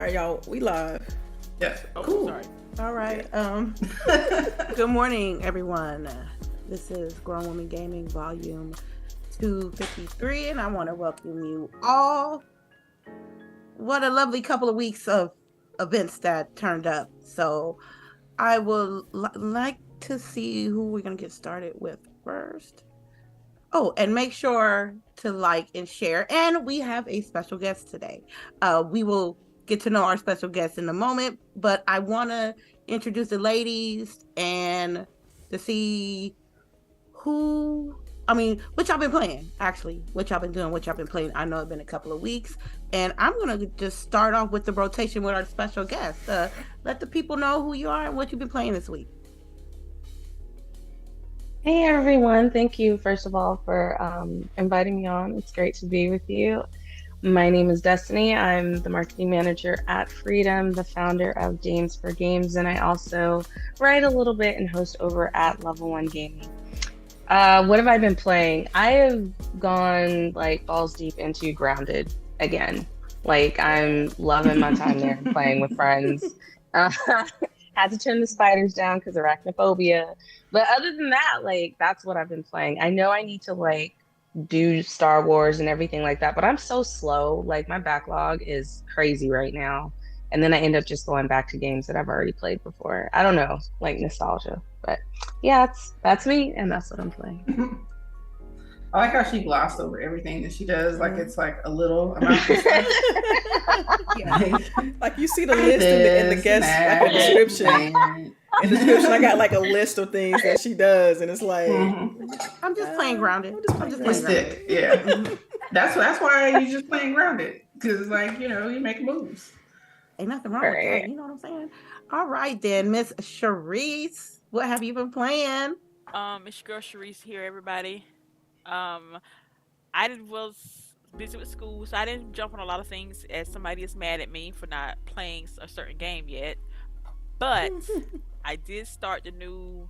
All right, y'all, we live. Yes. Oh, Cool. sorry. All right. Good morning, everyone. This is Grown Woman Gaming Volume 253, and I want to welcome you all. What a lovely couple of weeks of events that turned up. So I would like to see who we're going to get started with first. Oh, and make sure to like and share. And we have a special guest today. We will get to know our special guest in a moment, but I want to introduce the ladies and to see what y'all been playing, actually, what y'all been doing, what y'all been playing. I know it's been a couple of weeks, and I'm going to just start off with the rotation with our special guest. Let the people know who you are and what you've been playing this week. Hey everyone, thank you first of all for inviting me on. It's great to be with you. My name is Destiny. I'm the marketing manager at Freedom, the founder of Games for Games, and I also write a little bit and host over at Level 1 Gaming. What have I been playing? I have gone like balls deep into Grounded again. Like I'm loving my time there playing with friends. Had to turn the spiders down because arachnophobia. But other than that, like that's what I've been playing. I know I need to like do Star Wars and everything like that, but I'm so slow. Like my backlog is crazy right now. And then I end up just going back to games that I've already played before. I don't know, like nostalgia. But yeah, that's me and that's what I'm playing. I like how she glossed over everything that she does. Like it's like a little amount of stuff. Yeah. Like you see the list in the guest like a description. In the description, I got like a list of things that she does, and it's like I'm just playing Grounded. I'm just playing Grounded. Yeah, that's why you just playing Grounded, because like you make moves. Ain't nothing wrong with that. You know what I'm saying? All right then, Miss CHAREECE, what have you been playing? It's your girl CHAREECE here, everybody. I was busy with school, so I didn't jump on a lot of things as somebody is mad at me for not playing a certain game yet. But I did start the new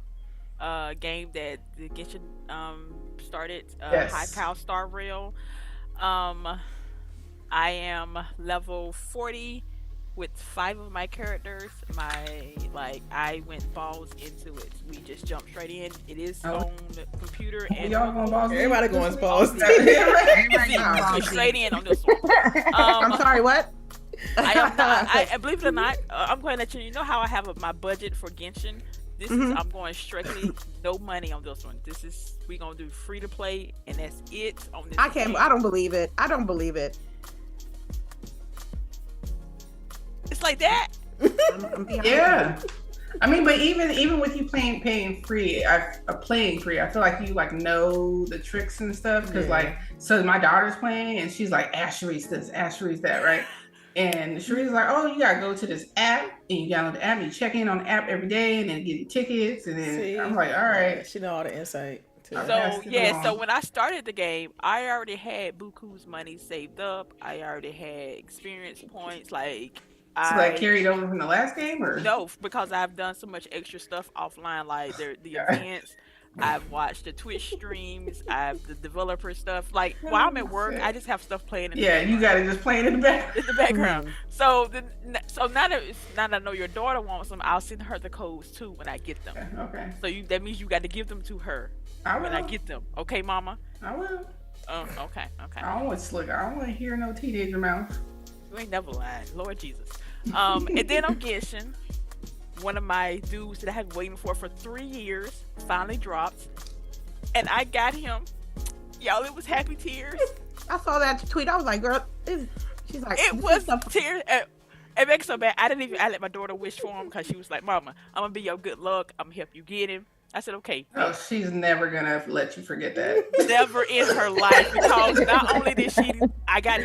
game that the Genshin started, High Cow Star Rail. I am level 40 with 5 of my characters. I went balls into it. We just jumped straight in. It is on the computer and y'all going balls. Everybody going balls. Straight in on this one. I'm sorry, what? I am not. I believe it or not, I'm going to let you know how I have my budget for Genshin. This is I'm going strictly no money on this one. We gonna do free to play, and that's it on this. I don't believe it. It's like that. Yeah. I mean, but even with you paying free, playing free, I feel like you like know the tricks and stuff because so my daughter's playing and she's like CHAREECE this, CHAREECE that, right? And CHAREECE's like, oh, you gotta go to this app and you download the app and you check in on the app every day and then get your tickets and then I'm like, all right. She know all the insight. So when I started the game, I already had Buku's money saved up. I already had experience points. So that carried over from the last game, or no? Because I've done so much extra stuff offline, like the events. I've watched the Twitch streams. I've the developer stuff. Like while I'm at work, I just have stuff playing. You got to just play it in the background. In the background. So now that I know your daughter wants them, I'll send her the codes too when I get them. Okay. So that means you got to give them to her when I get them. Okay, Mama. I will. Okay. I don't want slick. I don't want to hear no teenager mouth. You ain't never lied, Lord Jesus. And then I'm Genshin. One of my dudes that I have been waiting for 3 years finally dropped, and I got him. Y'all, it was happy tears. I saw that tweet. I was like, girl, she's like, it was tears. It makes so bad. I let my daughter wish for him because she was like, Mama, I'm gonna be your good luck. I'm gonna help you get him. I said, okay. Oh, she's never gonna let you forget that. Never in her life, because not only did I got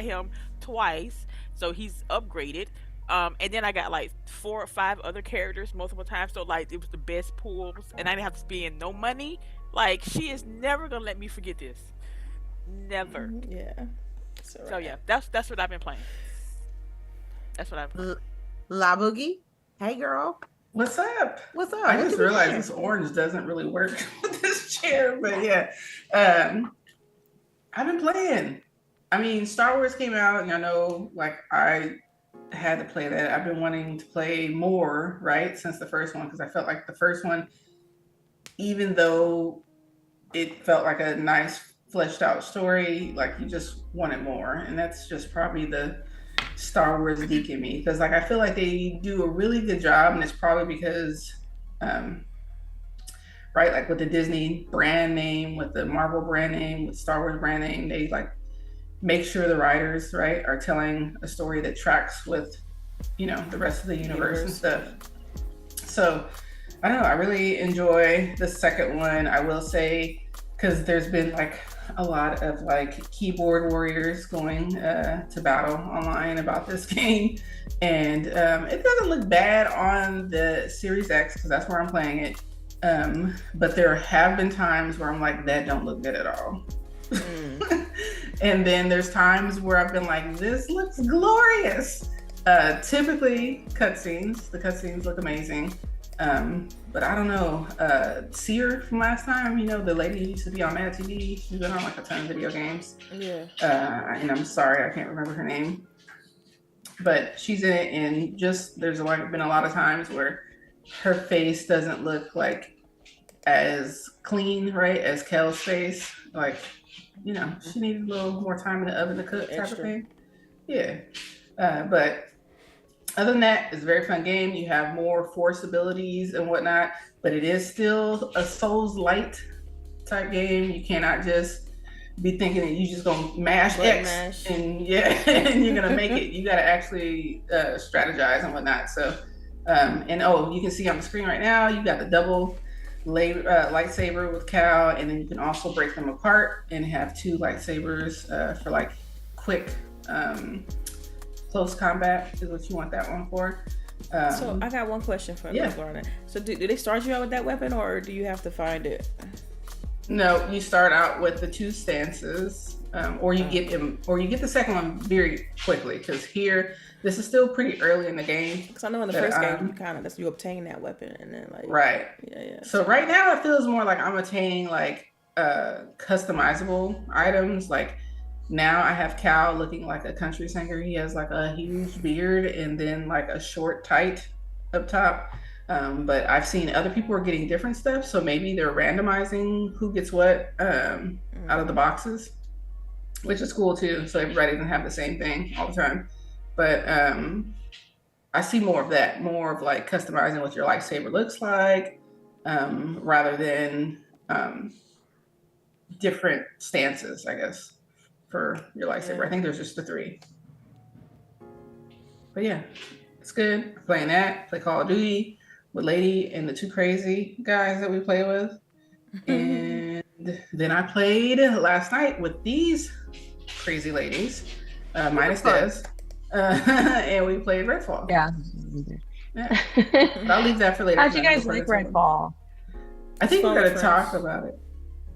him twice, so he's upgraded. And then I got like 4 or 5 other characters multiple times, so like it was the best pools, and I didn't have to spend no money. Like she is never gonna let me forget this. Never. Yeah. So yeah, that's what I've been playing. That's what I've been playing. LBOOGIE, hey girl. What's up? What's up? I just realized this orange doesn't really work with this chair, but yeah. I've been playing. I mean, Star Wars came out, and I know, like, I had to play that. I've been wanting to play more, right, since the first one, because I felt like the first one, even though it felt like a nice fleshed out story, like you just wanted more. And that's just probably the Star Wars geek in me, because like I feel like they do a really good job, and it's probably because right, like with the Disney brand name, with the Marvel brand name, with Star Wars brand name, they like make sure the writers, right, are telling a story that tracks with, you know, the rest of the universe and stuff. So I don't know, I really enjoy the second one, I will say, because there's been like a lot of like keyboard warriors going to battle online about this game, and it doesn't look bad on the Series X, because that's where I'm playing it, but there have been times where I'm like, that don't look good at all. And then there's times where I've been like, this looks glorious. Typically the cutscenes look amazing. But I don't know, Seer from last time, you know, the lady who used to be on Mad TV, she's been on like a ton of video games. Yeah. And I'm sorry, I can't remember her name. But she's in it, and just there's been a lot of times where her face doesn't look like as clean, right, as Kel's face. Like, you know, she needed a little more time in the oven to cook type of thing. Yeah. But other than that, it's a very fun game. You have more force abilities and whatnot, but it is still a Souls-light type game. You cannot just be thinking that you just gonna mash X and and you're gonna make it. You gotta actually strategize and whatnot. So, and you can see on the screen right now, you got the double lightsaber with Cal, and then you can also break them apart and have two lightsabers for like quick close combat is what you want that one for. So I got one question for you. So do they start you out with that weapon, or do you have to find it? No, you start out with the two stances, or you get the second one very quickly, because here this is still pretty early in the game. Because I know in the first game you obtain that weapon, and then like right. Yeah. So right now it feels more like I'm attaining like customizable items. Like now I have Cal looking like a country singer. He has like a huge beard and then like a short tight up top. But I've seen other people are getting different stuff, so maybe they're randomizing who gets what out of the boxes, which is cool too. So everybody doesn't have the same thing all the time. But I see more of that, more of like customizing what your lightsaber looks like, rather than different stances, I guess, for your lightsaber. Yeah. I think there's just the 3. But yeah, it's good. I'm playing that, play Call of Duty with Lady and the 2 crazy guys that we play with. And then I played last night with these crazy ladies, minus Des. And we played Redfall. Yeah. But I'll leave that for later. How'd you guys like Redfall? I think we gotta talk about it.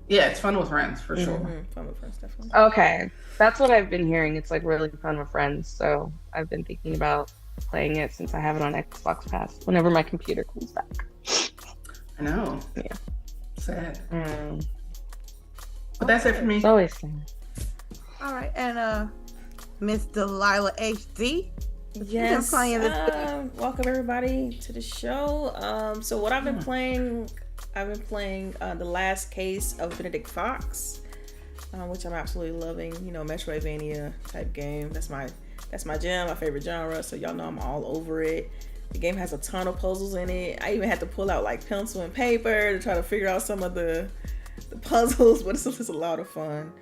Yeah, it's fun with friends for sure. Fun with friends, definitely. Okay, that's what I've been hearing. It's like really fun with friends. So I've been thinking about playing it since I have it on Xbox Pass whenever my computer comes back. I know. Yeah. Sad. But that's it for me. It's always sad. All right, and Miss Delilah HD. Yes. Welcome everybody to the show. So what I've been playing, The Last Case of Benedict Fox, which I'm absolutely loving. You know, Metroidvania type game. That's my jam, my favorite genre. So y'all know I'm all over it. The game has a ton of puzzles in it. I even had to pull out like pencil and paper to try to figure out some of the puzzles, but it's just a lot of fun.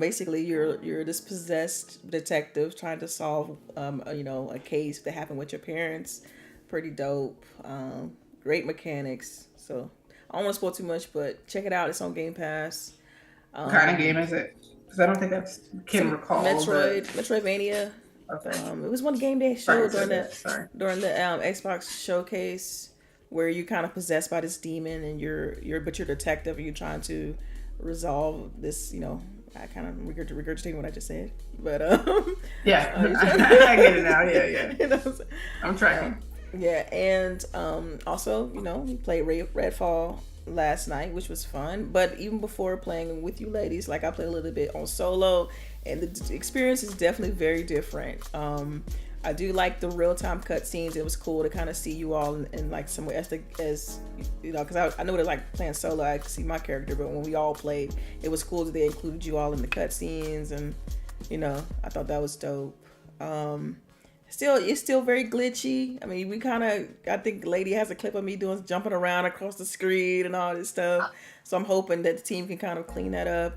Basically, you're this possessed detective trying to solve, a case that happened with your parents. Pretty dope. Great mechanics. So I don't want to spoil too much, but check it out. It's on Game Pass. What kind of game is it? Because I don't think I can recall. Metroidvania. Okay. It was one game they showed during the Xbox showcase where you're kind of possessed by this demon, and you're a detective, and you're trying to resolve this, I kind of regurgitating what I just said, but yeah, I get it now. Yeah. I'm tracking. And also, we played Redfall last night, which was fun. But even before playing with you ladies, like I played a little bit on solo, and the experience is definitely very different. I do like the real-time cutscenes. It was cool to kind of see you all in like some way as you know, because I know what it's like playing solo. I could see my character, but when we all played, it was cool that they included you all in the cutscenes, and you know, I thought that was dope. It's still very glitchy. I mean, I think Lady has a clip of me jumping around across the screen and all this stuff. So I'm hoping that the team can kind of clean that up.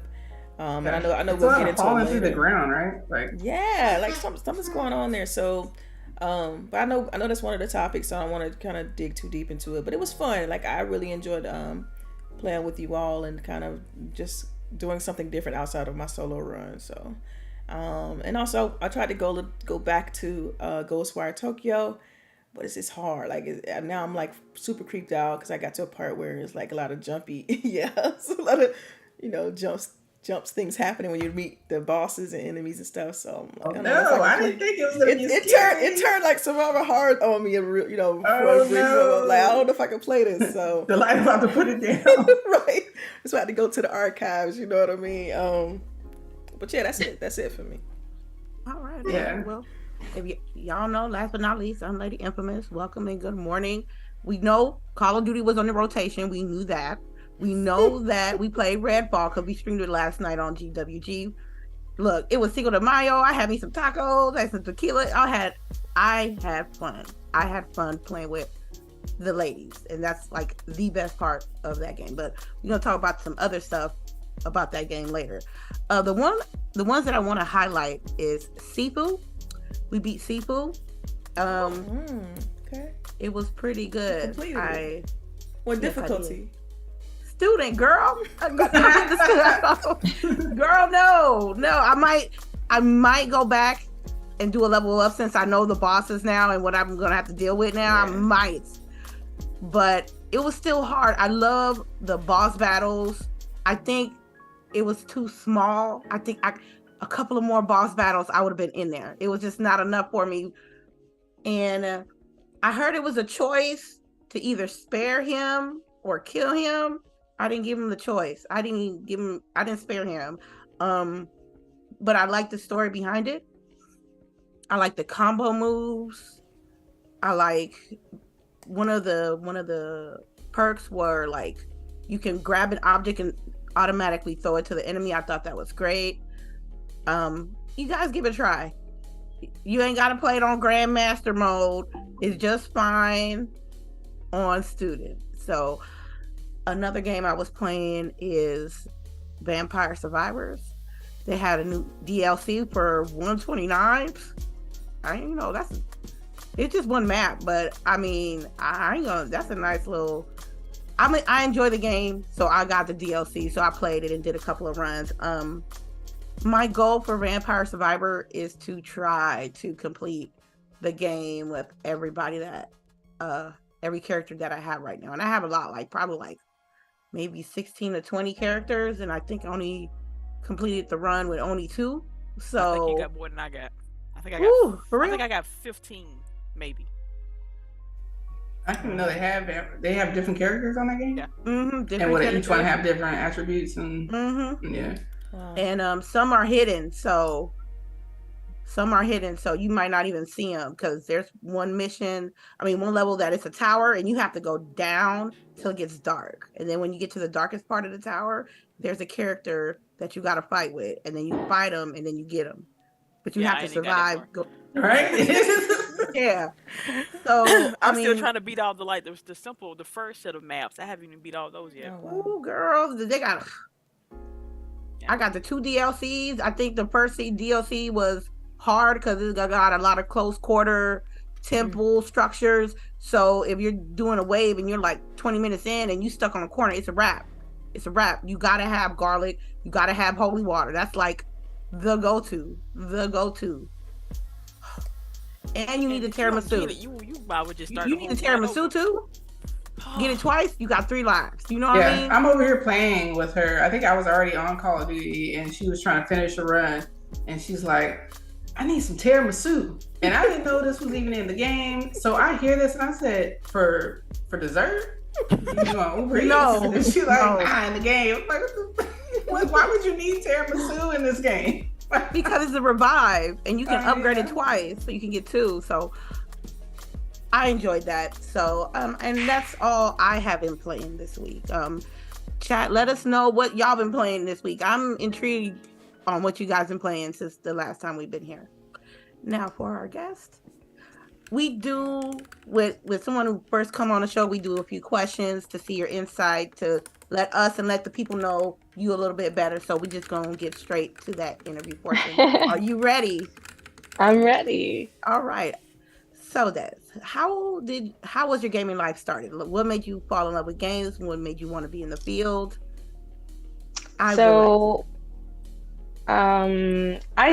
And I know we'll get into it falling later. through the ground, right? Like yeah, like something's going on there. So, but I know that's one of the topics. So I don't want to kind of dig too deep into it. But it was fun. Like I really enjoyed playing with you all and kind of just doing something different outside of my solo run. So. And also I tried to go back to Ghostwire Tokyo, but it's just hard. Like now I'm like super creeped out because I got to a part where it's like a lot of jumpy, it's a lot of jumps things happening when you meet the bosses and enemies and stuff. So I'm like, I didn't think it was gonna be scary. It turned like Survivor hard on me, like I don't know if I can play this. So the light about to put it down, right? So I had to go to the archives. You know what I mean? But yeah, that's it for me. All right. Yeah. Well, if y'all know, last but not least, I'm Lady Infamous. Welcome and good morning. We know Call of Duty was on the rotation. We knew that. We know that we played Redfall because we streamed it last night on GWG. Look, it was Cinco de Mayo. I had me some tacos. I had some tequila. I had fun. I had fun playing with the ladies, and that's like the best part of that game. But we're gonna talk about some other stuff about that game later. The ones that I want to highlight is Sifu. We beat Sifu. Okay. It was pretty good. What difficulty? Student, girl. Girl, no. I might go back and do a level up since I know the bosses now and what I'm gonna have to deal with now. Yeah. I might, but it was still hard. I love the boss battles. I think it was too small. I think a couple of more boss battles, I would have been in there. It was just not enough for me. And I heard it was a choice to either spare him or kill him. I didn't give him the choice. I didn't spare him. But I like the story behind it. I like the combo moves. I like one of the perks were like you can grab an object and automatically throw it to the enemy. I thought that was great. You guys give it a try. You ain't got to play it on Grandmaster mode. It's just fine on student. So another game I was playing is Vampire Survivors. They had a new DLC for $129. It's just one map, but I mean, that's a nice little. I enjoy the game, so I got the DLC, so I played it and did a couple of runs. My goal for Vampire Survivor is to try to complete the game with everybody every character that I have right now. And I have a lot, probably maybe 16 to 20 characters, and I think I only completed the run with only 2. So I think you got more than I got. I think I got 15, maybe. I didn't know they have different characters on that game. Yeah. Mm-hmm, and would each one have different attributes and yeah. Wow. And some are hidden, so you might not even see them because there's one level that it's a tower and you have to go down till it gets dark, and then when you get to the darkest part of the tower, there's a character that you got to fight with, and then you fight them and then you get them, but you have to survive. Right? Yeah. So I'm still trying to beat all the first set of maps. I haven't even beat all those yet. Oh, girls, they got. I got the 2 DLCs. I think the first DLC was hard because it got a lot of close quarter temple structures. So if you're doing a wave and you're like 20 minutes in and you stuck on a corner, it's a wrap. It's a wrap. You gotta have garlic. You gotta have holy water. That's like the go-to. And you need a tiramisu. You need a tiramisu too? Get it twice, you got 3 lives. You know what I mean? I'm over here playing with her. I think I was already on Call of Duty and she was trying to finish a run. And she's like, I need some tiramisu. And I didn't know this was even in the game. So I hear this and I said, for dessert? You want Uber Eats? No. And she's like, in the game. I'm like, why would you need tiramisu in this game? because it's a revive, and you can upgrade it twice, so you can get 2. So I enjoyed that. So and that's all I have been playing this week. Chat, let us know what y'all been playing this week. I'm intrigued on what you guys been playing since the last time we've been here. Now for our guest, we do with someone who first come on the show, we do a few questions to see your insight, to let us and let the people know you a little bit better. So we just gonna get straight to that interview portion. Are you ready? I'm ready. All right. So Des, how was your gaming life started? What made you fall in love with games? What made you want to be in the field? I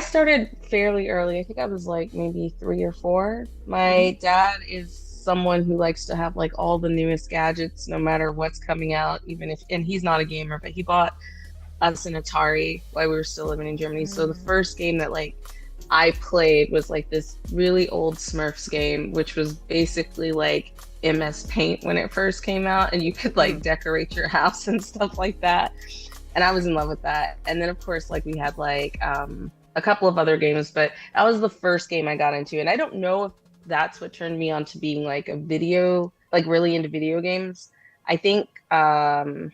started fairly early. I think I was like maybe 3 or 4. My dad is someone who likes to have like all the newest gadgets, no matter what's coming out, and he's not a gamer, but he bought us an Atari while we were still living in Germany. So the first game that like I played was like this really old Smurfs game, which was basically like MS Paint when it first came out, and you could like decorate your house and stuff like that. And I was in love with that. And then of course, like we had like a couple of other games, but that was the first game I got into. And I don't know if that's what turned me on to being like really into video games. I think after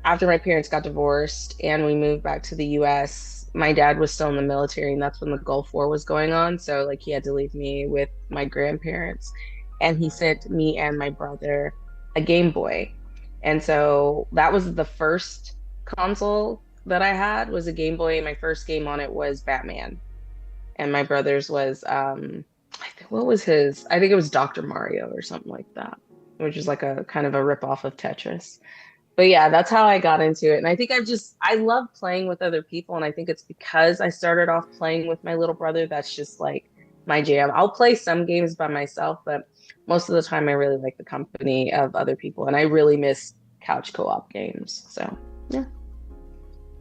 my parents got divorced and we moved back to the US, my dad was still in the military, and that's when the Gulf War was going on. So like he had to leave me with my grandparents, and he sent me and my brother a Game Boy. And so that was the first console that I had, was a Game Boy, and my first game on it was Batman. And my brother's was what was his? I think it was Dr. Mario or something like that, which is like a kind of a ripoff of Tetris. But yeah, that's how I got into it. And I think I love playing with other people. And I think it's because I started off playing with my little brother. That's just like my jam. I'll play some games by myself, but most of the time I really like the company of other people. And I really miss couch co-op games. So yeah.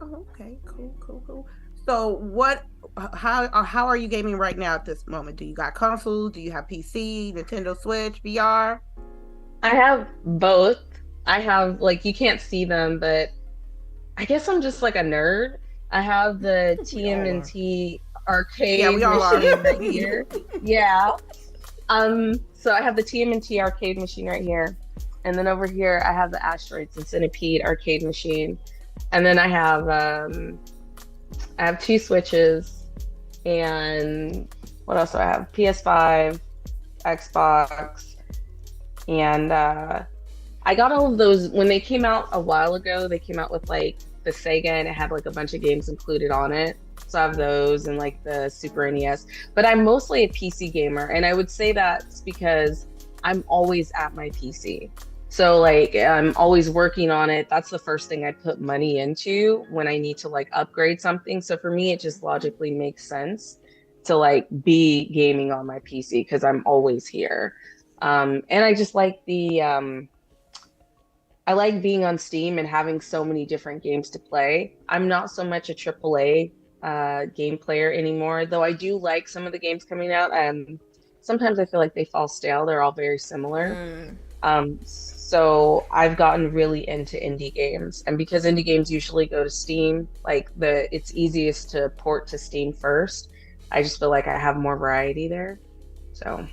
Oh, okay, cool. So how are you gaming right now at this moment? Do you got consoles? Do you have PC, Nintendo Switch, VR? I have both. I have, like, you can't see them, but I guess I'm just like a nerd. I have the TMNT arcade machine right here. Yeah. So I have the TMNT arcade machine right here. And then over here, I have the Asteroids and Centipede arcade machine. And then I have 2 Switches. And what else do I have? PS5, Xbox, and I got all of those when they came out a while ago. They came out with like the Sega, and it had like a bunch of games included on it. So I have those and like the Super NES. But I'm mostly a PC gamer, and I would say that's because I'm always at my PC. So like I'm always working on it. That's the first thing I put money into when I need to like upgrade something. So for me, it just logically makes sense to like be gaming on my PC because I'm always here. And I just like I like being on Steam and having so many different games to play. I'm not so much a AAA game player anymore, though I do like some of the games coming out. Sometimes I feel like they fall stale. They're all very similar. So I've gotten really into indie games. And because indie games usually go to Steam, like it's easiest to port to Steam first, I just feel like I have more variety there. So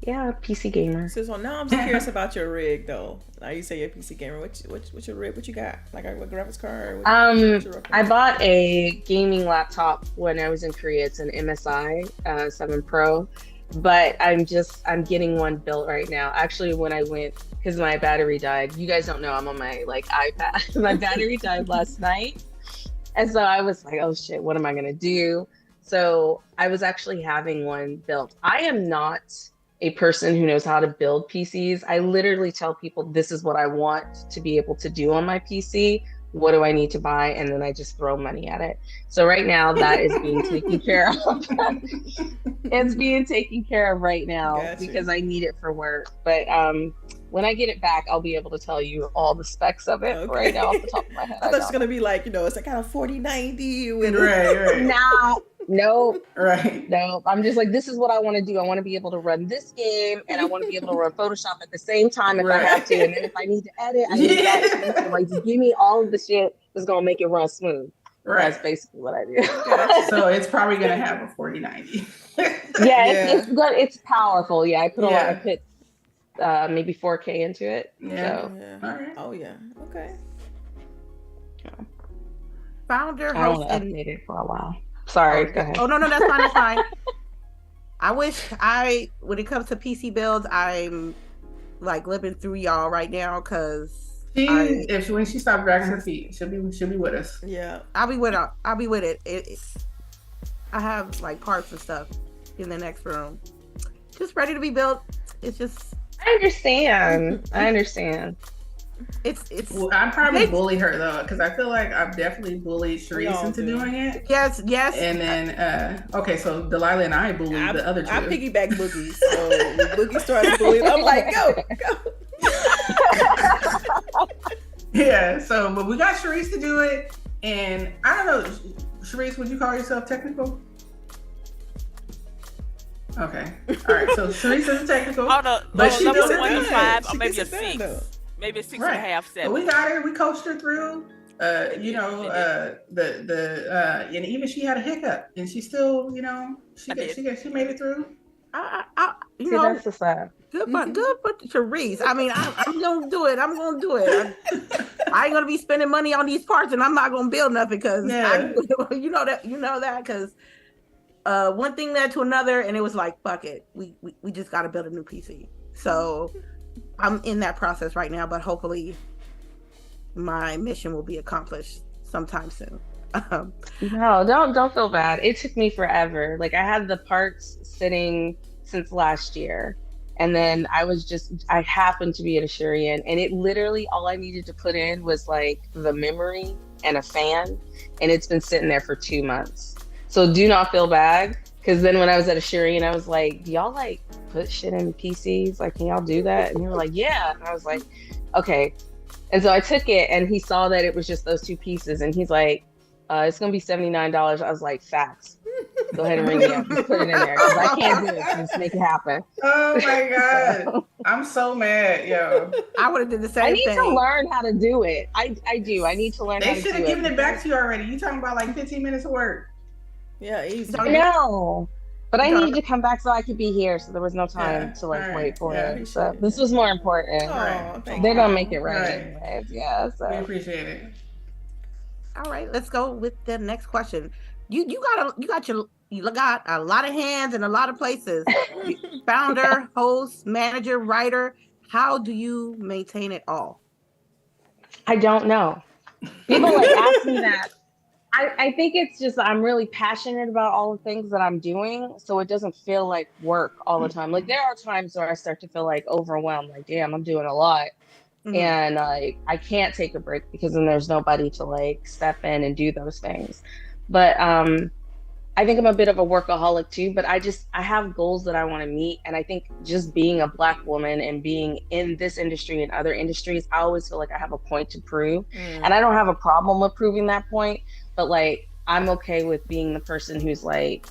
yeah, PC gamer. So now I'm just curious about your rig though. Now you say you're a PC gamer. What's your rig? What you got? Like a graphics card? I bought a gaming laptop when I was in Korea. It's an MSI 7 Pro, but I'm getting one built right now. Actually, when I went, because my battery died. You guys don't know I'm on my like iPad. My battery died last night, and so I was like, oh shit, what am I gonna do? So I was actually having one built. I am not a person who knows how to build PCs. I literally tell people this is what I want to be able to do on my PC. What do I need to buy? And then I just throw money at it. So right now that is being taken care of. It's being taken care of right now because I need it for work. But when I get it back, I'll be able to tell you all the specs of it. Okay. Right now off the top of my head. I thought it's going to be like, it's like kind of 4090. Right. Nope. Right. Nope. I'm just like, this is what I want to do. I want to be able to run this game, and I want to be able to run Photoshop at the same time if I have to. And then if I need to edit, I need that. So like, just give me all of the shit that's gonna make it run smooth. That's basically what I do. So it's probably gonna have a 4090. It's good. It's powerful. Yeah, I put a lot. I put maybe 4K into it. Yeah. So. All right. Oh yeah. Okay. Founder, I don't host, want to update it for a while. Sorry. Go ahead. Oh no, that's fine. That's fine. I wish when it comes to PC builds, I'm like living through y'all right now because when she stops dragging her feet, she'll be with us. Yeah, I'll be with it. I have like parts and stuff in the next room, just ready to be built. It's just. I understand. It's. Well, I probably bully her though, because I feel like I've definitely bullied CHAREECE into doing it. Yes. And then, so Delilah and I bullied the other two. I piggyback Boogie, so when Boogie starts bullying, I'm like, go. Yeah. So, but we got CHAREECE to do it, and I don't know, CHAREECE, would you call yourself technical? Okay. All right. So CHAREECE is technical. But she does level it 1 to good. 5, or She maybe a gets it 6. done, Maybe a 6 right. and a half, 7. But we got her. We coached her through. And even she had a hiccup, and she still, she made it through. That's the side. Good for CHAREECE. I mean, I'm gonna do it. I'm gonna do it. I ain't gonna be spending money on these parts, and I'm not gonna build nothing because you know that because one thing led to another, and it was like, fuck it, we just got to build a new PC. So I'm in that process right now, but hopefully my mission will be accomplished sometime soon. No, don't feel bad. It took me forever. Like I had the parts sitting since last year, and then I happened to be at Assyrian, and it literally all I needed to put in was like the memory and a fan, and it's been sitting there for 2 months. So do not feel bad, because then when I was at Assyrian, I was like, do y'all like put shit in PCs? Like, can y'all do that? And you were like, yeah. And I was like, okay. And so I took it, and he saw that it was just those 2 pieces, and he's like, it's gonna be $79. I was like, facts. Go ahead and ring me up. Just put it in there, because I can't do it. Just make it happen. Oh my god, I'm so mad, yo. I would have did the same thing. I need to learn how to do it. I do. I need to learn how to do it. They should have given it back to you already. You talking about like 15 minutes of work? Yeah, easy. I know. But I needed to come back so I could be here, so there was no time to wait for it. So this was more important. They're gonna make it right anyways. Yeah. So we appreciate it. All right, let's go with the next question. You got a lot of hands in a lot of places. Founder, host, manager, writer. How do you maintain it all? I don't know. People like ask me that. I think it's just I'm really passionate about all the things that I'm doing, so it doesn't feel like work all the time. Like there are times where I start to feel like overwhelmed, like damn, I'm doing a lot, and like I can't take a break because then there's nobody to like step in and do those things. But I think I'm a bit of a workaholic too. But I have goals that I want to meet, and I think just being a Black woman and being in this industry and other industries, I always feel like I have a point to prove, and I don't have a problem with proving that point. But like, I'm okay with being the person who's like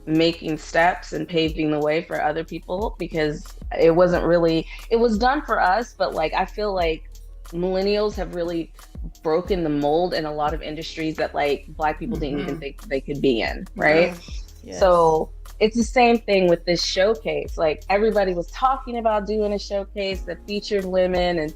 making steps and paving the way for other people, because it was done for us, but like, I feel like millennials have really broken the mold in a lot of industries that like Black people didn't even think they could be in. Right. Yes. So it's the same thing with this showcase. Like everybody was talking about doing a showcase that featured women and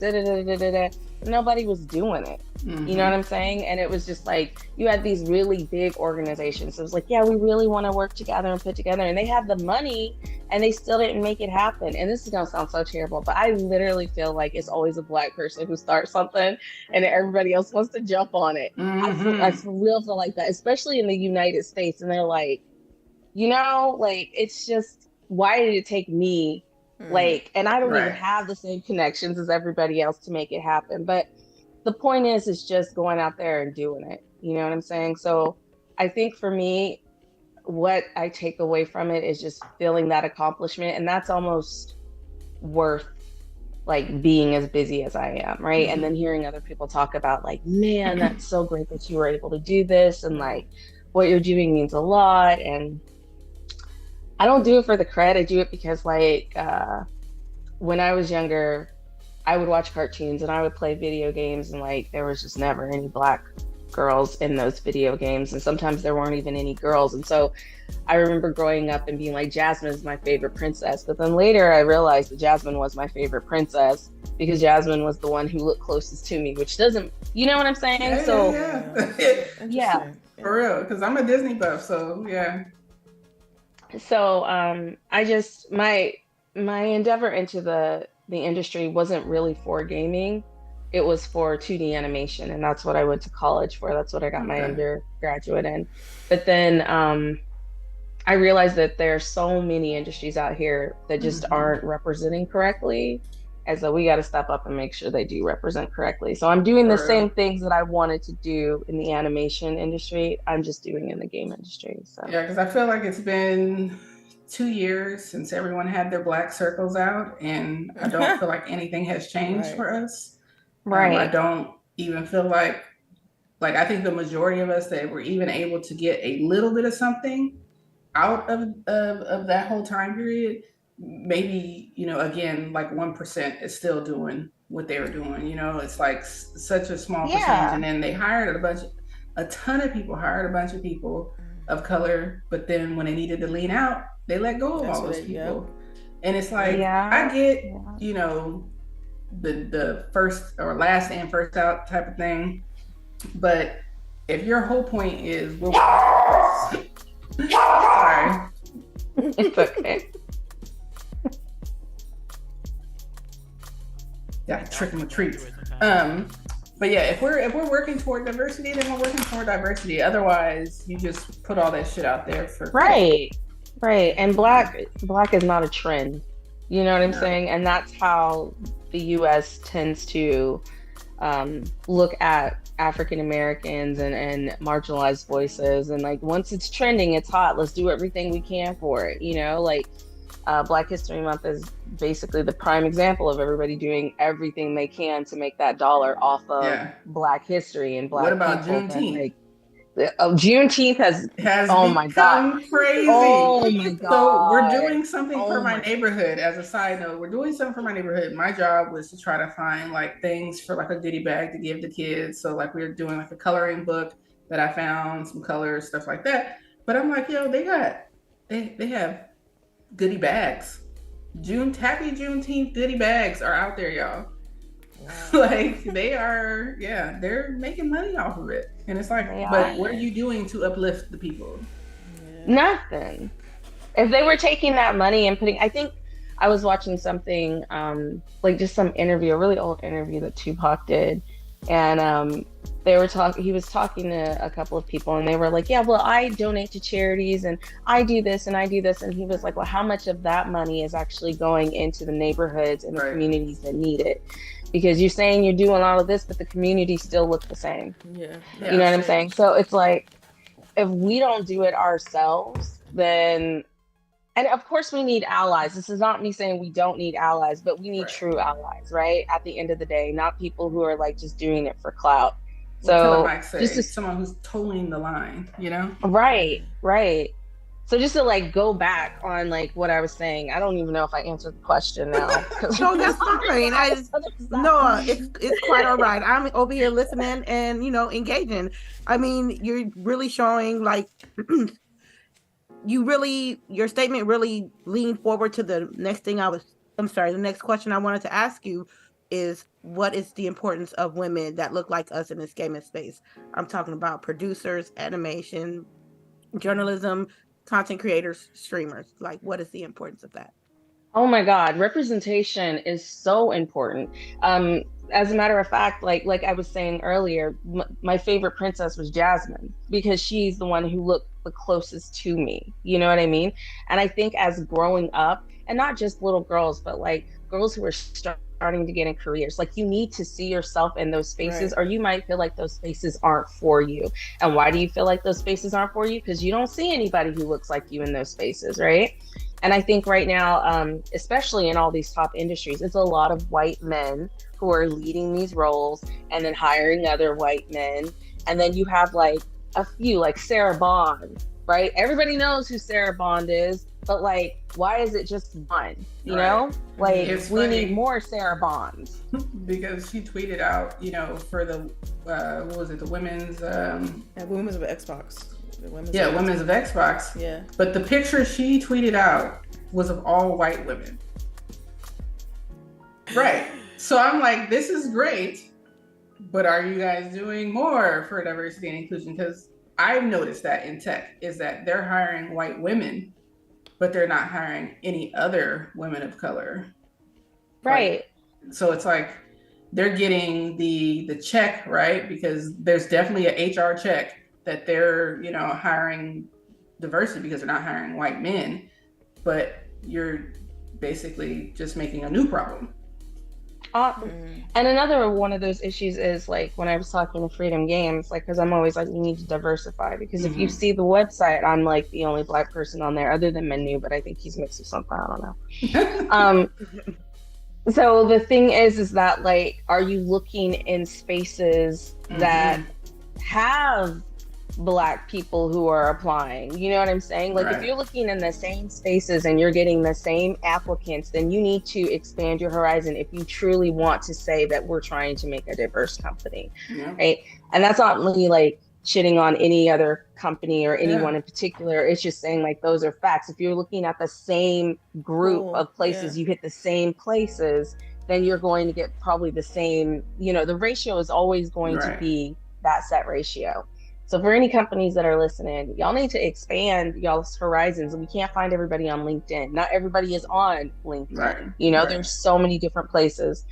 nobody was doing it. You know what I'm saying? And it was just like, you had these really big organizations. So it was like, yeah, we really want to work together and put together. And they have the money and they still didn't make it happen. And this is going to sound so terrible, but I literally feel like it's always a Black person who starts something and everybody else wants to jump on it. I real feel like that, especially in the United States. And they're like, like, it's just, why did it take me? Like, and I don't even have the same connections as everybody else to make it happen. But the point is just going out there and doing it. You know what I'm saying? So I think for me, what I take away from it is just feeling that accomplishment. And that's almost worth like being as busy as I am. Right. And then hearing other people talk about like, man, that's so great that you were able to do this. And like what you're doing means a lot. And I don't do it for the credit. I do it because like when I was younger, I would watch cartoons and I would play video games, and like there was just never any Black girls in those video games, and sometimes there weren't even any girls. And so I remember growing up and being like, Jasmine is my favorite princess. But then later I realized that Jasmine was my favorite princess because Jasmine was the one who looked closest to me, which doesn't, you know what I'm saying? Yeah. For real, because I'm a Disney buff, so yeah. So I just, my endeavor into the industry wasn't really for gaming. It was for 2D animation, and that's what I went to college for. That's what I got my undergraduate in. But then I realized that there are so many industries out here that just aren't representing correctly. And so we got to step up and make sure they do represent correctly. So I'm doing the same things that I wanted to do in the animation industry. I'm just doing in the game industry. So yeah, because I feel like it's been 2 years since everyone had their black circles out, and I don't feel like anything has changed for us. I don't even feel like I think the majority of us that were even able to get a little bit of something out of that whole time period, maybe, again, like 1% is still doing what they were doing. It's like such a small percentage. And then they hired a ton of people hired a bunch of people of color, but then when they needed to lean out, they let go of all those people. And it's like, I get, the first or last in, first out type of thing. But if your whole point is, sorry. It's okay. Yeah, trick and treats. But yeah, if we're working toward diversity, then we're working toward diversity. Otherwise, you just put all that shit out there for right. And black is not a trend. You know what I'm saying? And that's how the U.S. tends to look at African Americans and marginalized voices. And like, once it's trending, it's hot. Let's do everything we can for it. Black History Month is basically the prime example of everybody doing everything they can to make that dollar off of Black history and Black. What about people. Juneteenth? Juneteenth has oh my god, crazy. Oh my god. So we're doing something for my neighborhood. As a side note, we're doing something for my neighborhood. My job was to try to find like things for like a goodie bag to give the kids. So like we were doing like a coloring book that I found, some colors, stuff like that. But I'm like, they have goodie bags. Happy Juneteenth goodie bags are out there, y'all. Wow. Like they're making money off of it. And it's like, but what are you doing to uplift the people? Nothing. If they were taking that money and I think I was watching something, like just some interview, a really old interview that Tupac did. And he was talking to a couple of people and they were like, yeah, well, I donate to charities and I do this and I do this. And he was like, well, how much of that money is actually going into the neighborhoods and the communities that need it? Because you're saying you're doing all of this, but the community still look the same. You know what I'm saying? So it's like, if we don't do it ourselves, then, and of course we need allies. This is not me saying we don't need allies, but we need true allies, right? At the end of the day, not people who are like just doing it for clout. So just someone who's towing the line, Right. So just to like go back on like what I was saying, I don't even know if I answered the question now. No, that's fine. It's quite all right. I'm over here listening and engaging. I mean, you're really showing like your statement really leaned forward to the next thing the next question I wanted to ask you is, what is the importance of women that look like us in this gaming space? I'm talking about producers, animation, journalism, content creators, streamers. Like, what is the importance of that? Oh my God, representation is so important. As a matter of fact, like I was saying earlier, my favorite princess was Jasmine because she's the one who looked the closest to me. You know what I mean? And I think as growing up, and not just little girls, but like girls who are starting to get in careers, like you need to see yourself in those spaces, or you might feel like those spaces aren't for you. And why do you feel like those spaces aren't for you? Because you don't see anybody who looks like you in those spaces, right? And I think right now, especially in all these top industries, it's a lot of white men who are leading these roles and then hiring other white men. And then you have like a few, like Sarah Bond, right? Everybody knows who Sarah Bond is. but like, why is it just one? You Right. know, like It's we funny. need more Sarah Bonds. Because she tweeted out, for the what was it, the women's Women's of Xbox. Women's women's of Xbox. Yeah. But the picture she tweeted out was of all white women. Right. So I'm like, this is great, but are you guys doing more for diversity and inclusion? Because I've noticed that in tech is that they're hiring white women, but they're not hiring any other women of color. Right. So it's like they're getting the check, right? Because there's definitely a HR check that they're, hiring diversity because they're not hiring white men, but you're basically just making a new problem. And another one of those issues is like when I was talking to Freedom Games, like, because I'm always like, we need to diversify, because if you see the website, I'm like the only Black person on there other than Menu, but I think he's mixed with something, I don't know. So the thing is that like, are you looking in spaces that have Black people who are applying? You know what I'm saying? Like, if you're looking in the same spaces and you're getting the same applicants, then you need to expand your horizon if you truly want to say that we're trying to make a diverse company, right? And that's not really like shitting on any other company or anyone in particular. It's just saying like, those are facts. If you're looking at the same group of places, you hit the same places, then you're going to get probably the same, the ratio is always going to be that set ratio. So for any companies that are listening, y'all need to expand y'all's horizons. We can't find everybody on LinkedIn. Not everybody is on LinkedIn. There's so many different places.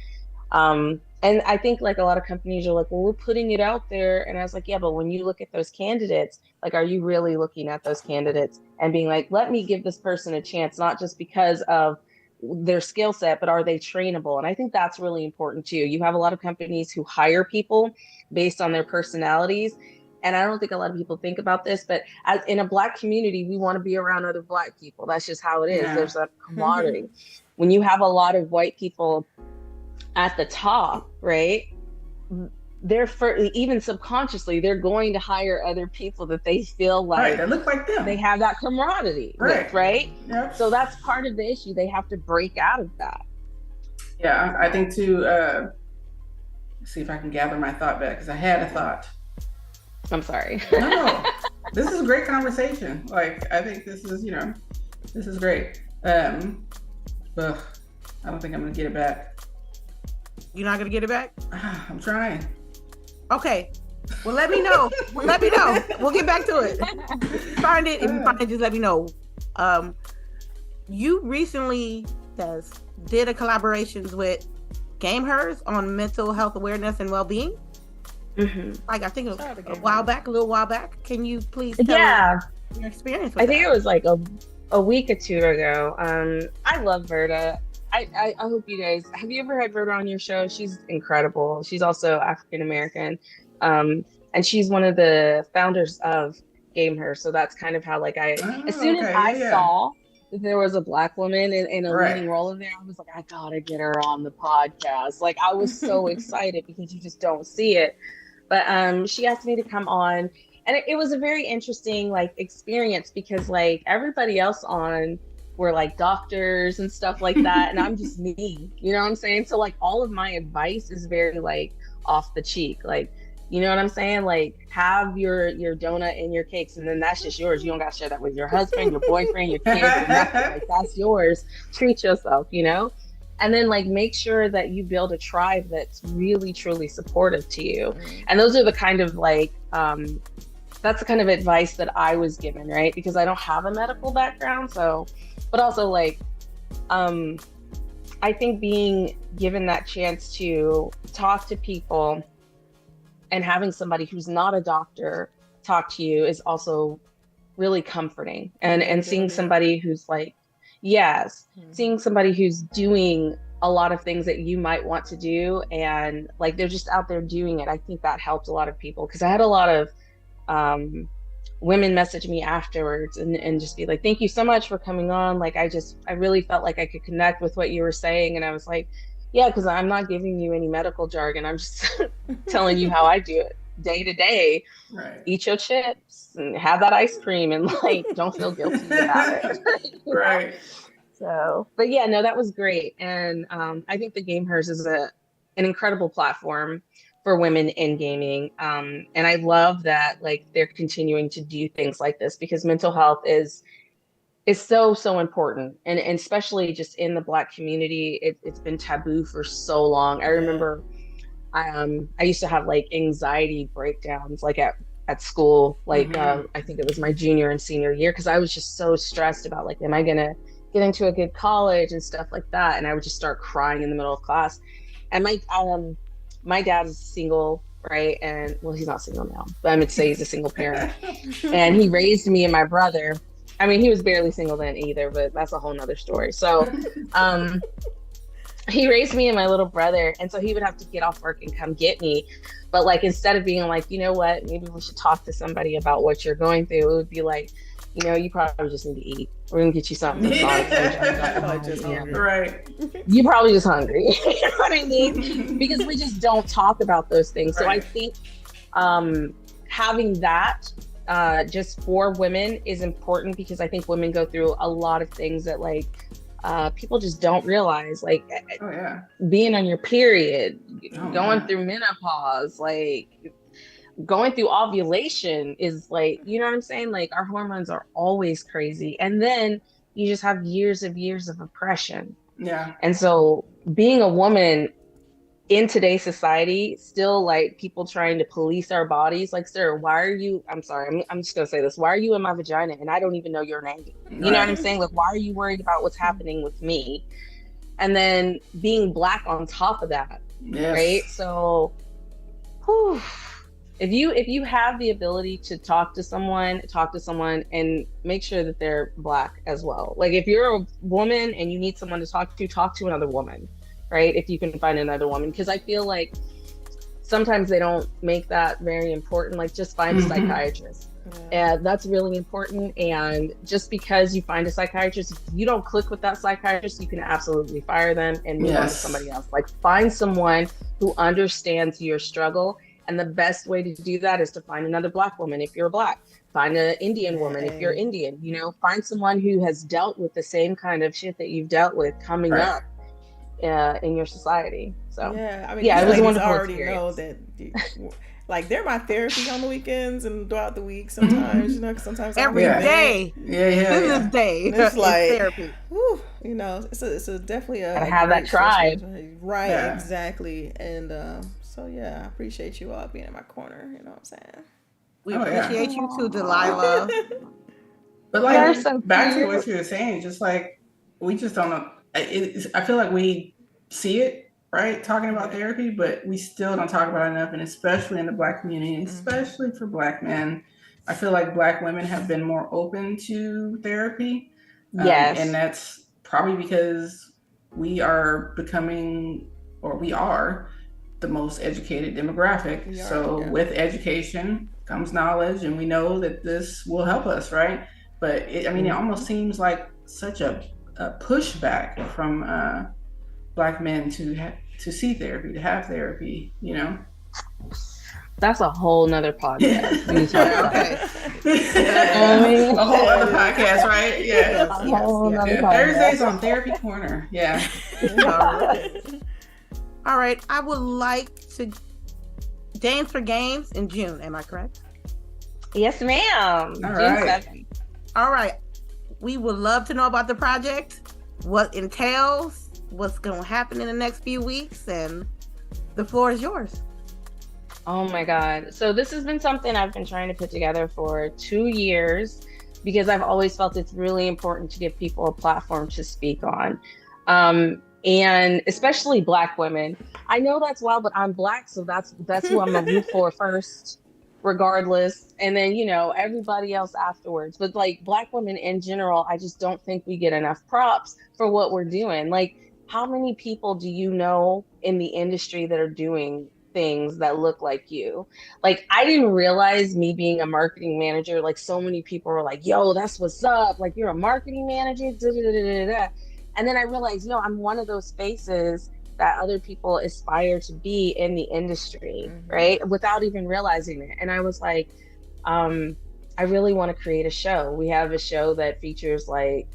And I think like a lot of companies are like, well, we're putting it out there. And I was like, yeah, but when you look at those candidates, like, are you really looking at those candidates and being like, let me give this person a chance, not just because of their skill set, but are they trainable? And I think that's really important too. You have a lot of companies who hire people based on their personalities. And I don't think a lot of people think about this, but as in a Black community, we want to be around other Black people. That's just how it is. There's that camaraderie. When you have a lot of white people at the top, right? Even subconsciously, they're going to hire other people that they feel like that look like them. They have that camaraderie with, right? Yep. So that's part of the issue. They have to break out of that. Yeah, I think too. See if I can gather my thought back, because I had a thought. I'm sorry. No, this is a great conversation. Like, I think this is, this is great. I don't think I'm gonna get it back. You're not gonna get it back? I'm trying. Okay. Well, let me know. We'll get back to it. Find it. If you find it, just let me know. You recently did a collaborations with GameHers on mental health awareness and well-being. Like, I think it was a little while back. Can you please tell me your experience with I think it was like a week or two ago. I love Verda. I hope you guys, have you ever had Verda on your show? She's incredible. She's also African American. And she's one of the founders of GameHer. So that's kind of how like as soon as I saw that there was a Black woman in a leading role in there, I was like, I gotta get her on the podcast. Like, I was so excited because you just don't see it. But she asked me to come on, and it was a very interesting like experience, because like everybody else on were like doctors and stuff like that, and I'm just me, you know what I'm saying? So like all of my advice is very like off the cheek, like, you know what I'm saying? Like, have your donut and your cakes, and then that's just yours. You don't got to share that with your husband, your boyfriend, your kids, or nothing. Like, that's yours. Treat yourself, And then like make sure that you build a tribe that's really truly supportive to you. And those are the kind of like that's the kind of advice that I was given, right? Because I don't have a medical background, so, but also like I think being given that chance to talk to people and having somebody who's not a doctor talk to you is also really comforting. And seeing somebody who's like, seeing somebody who's doing a lot of things that you might want to do, and like they're just out there doing it. I think that helped a lot of people, because I had a lot of women message me afterwards and just be like, thank you so much for coming on. Like, I really felt like I could connect with what you were saying. And I was like, yeah, because I'm not giving you any medical jargon. I'm just telling you how I do it. day to day. Right. Eat your chips and have that ice cream and like don't feel guilty about it. Right. So, but yeah, no, that was great. And I think the Gamehers is an incredible platform for women in gaming. And I love that like they're continuing to do things like this because mental health is so important. And especially just in the Black community, it's been taboo for so long. I remember I used to have like anxiety breakdowns like at school, like I think it was my junior and senior year, because I was just so stressed about like, am I gonna get into a good college and stuff like that? And I would just start crying in the middle of class. And my dad is single, right? And well, he's not single now, but I would say he's a single parent. And he raised me and my brother. I mean, he was barely single then either, but that's a whole nother story. So he raised me and my little brother, and so he would have to get off work and come get me. But like, instead of being like, you know what, maybe we should talk to somebody about what you're going through, it would be like, you know, you probably just need to eat. We're gonna get you something. Right. You probably just hungry. You know what I mean? Because we just don't talk about those things. So I think having that just for women is important, because I think women go through a lot of things that like people just don't realize, like being on your period, going through menopause, like going through ovulation is like, you know what I'm saying? Like our hormones are always crazy. And then you just have years of oppression. Yeah. And so being a woman in today's society, still like people trying to police our bodies, like, sir, why are you, I'm sorry, I'm just gonna say this, why are you in my vagina and I don't even know your name? You know what I'm saying? Like, why are you worried about what's happening with me? And then being Black on top of that, right? So if you have the ability to talk to someone and make sure that they're Black as well. Like if you're a woman and you need someone to talk to another woman, right? If you can find another woman, because I feel like sometimes they don't make that very important. Like just find a psychiatrist. And that's really important. And just because you find a psychiatrist, if you don't click with that psychiatrist, you can absolutely fire them and move on to somebody else. Like find someone who understands your struggle. And the best way to do that is to find another Black woman if you're Black. Find an Indian woman if you're Indian. You know, find someone who has dealt with the same kind of shit that you've dealt with coming up in your society. So I mean, it was a wonderful already experience. know that like they're my therapy on the weekends and throughout the week sometimes, you know, because sometimes every day. This day it's like therapy. Whew, you know, it's a definitely a have that tribe, right? Exactly. And so I appreciate you all being in my corner, you know what I'm saying? We appreciate you too, Delilah. But like back to what you were saying, just like we just don't know. I feel like we see it, right, talking about therapy, but we still don't talk about it enough, and especially in the Black community, especially for Black men. I feel like Black women have been more open to therapy. And that's probably because we are becoming, or we are, the most educated demographic. With education comes knowledge, and we know that this will help us, right? But it almost seems like such a pushback from Black men to see therapy, to have therapy, you know. That's a whole nother podcast. A whole other podcast, right? Yeah. Thursdays on Therapy Corner. Yeah. All right. I would like to Dames for Games in June. Am I correct? Yes, ma'am. June 7th. All right. We would love to know about the project, what it entails, what's going to happen in the next few weeks, and the floor is yours. Oh my God. So this has been something I've been trying to put together for 2 years, because I've always felt it's really important to give people a platform to speak on. And especially Black women. I know that's wild, but I'm Black, so that's who I'm gonna root for first, regardless. And then, you know, everybody else afterwards. But like Black women in general, I just don't think we get enough props for what we're doing. Like, how many people do you know in the industry that are doing things that look like you? Like, I didn't realize, me being a marketing manager, like so many people were like, yo, that's what's up. Like, you're a marketing manager. Da, da, da, da, da. And then I realized, I'm one of those faces that other people aspire to be in the industry, right? Without even realizing it. And I was like, I really want to create a show. We have a show that features like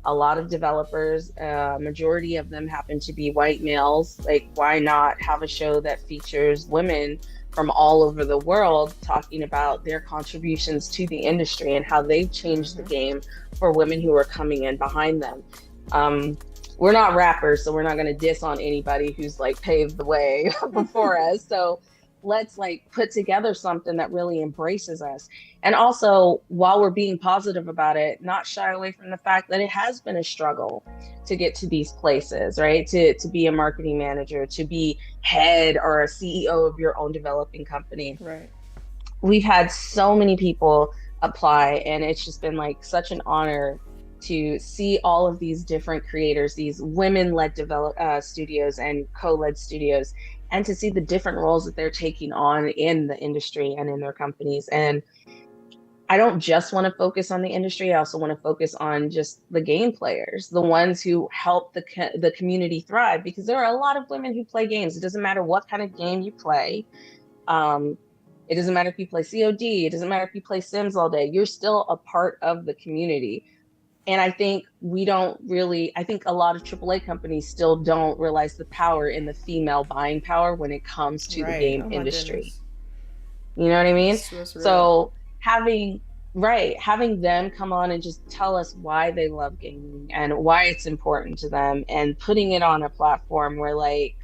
a lot of developers. Majority of them happen to be white males. Like, why not have a show that features women from all over the world talking about their contributions to the industry and how they've changed the game for women who are coming in behind them. We're not rappers, so we're not going to diss on anybody who's like paved the way before us. So let's like put together something that really embraces us. And also, while we're being positive about it, not shy away from the fact that it has been a struggle to get to these places, right? To be a marketing manager, to be head or a CEO of your own developing company. Right. We've had so many people apply, and it's just been like such an honor to see all of these different creators, these women-led studios and co-led studios, and to see the different roles that they're taking on in the industry and in their companies. And I don't just want to focus on the industry. I also want to focus on just the game players, the ones who help the community thrive, because there are a lot of women who play games. It doesn't matter what kind of game you play. It doesn't matter if you play COD. It doesn't matter if you play Sims all day. You're still a part of the community. And I think I think a lot of AAA companies still don't realize the power in the female buying power when it comes to the game industry. Goodness. You know what I mean? So having them come on and just tell us why they love gaming and why it's important to them, and putting it on a platform where like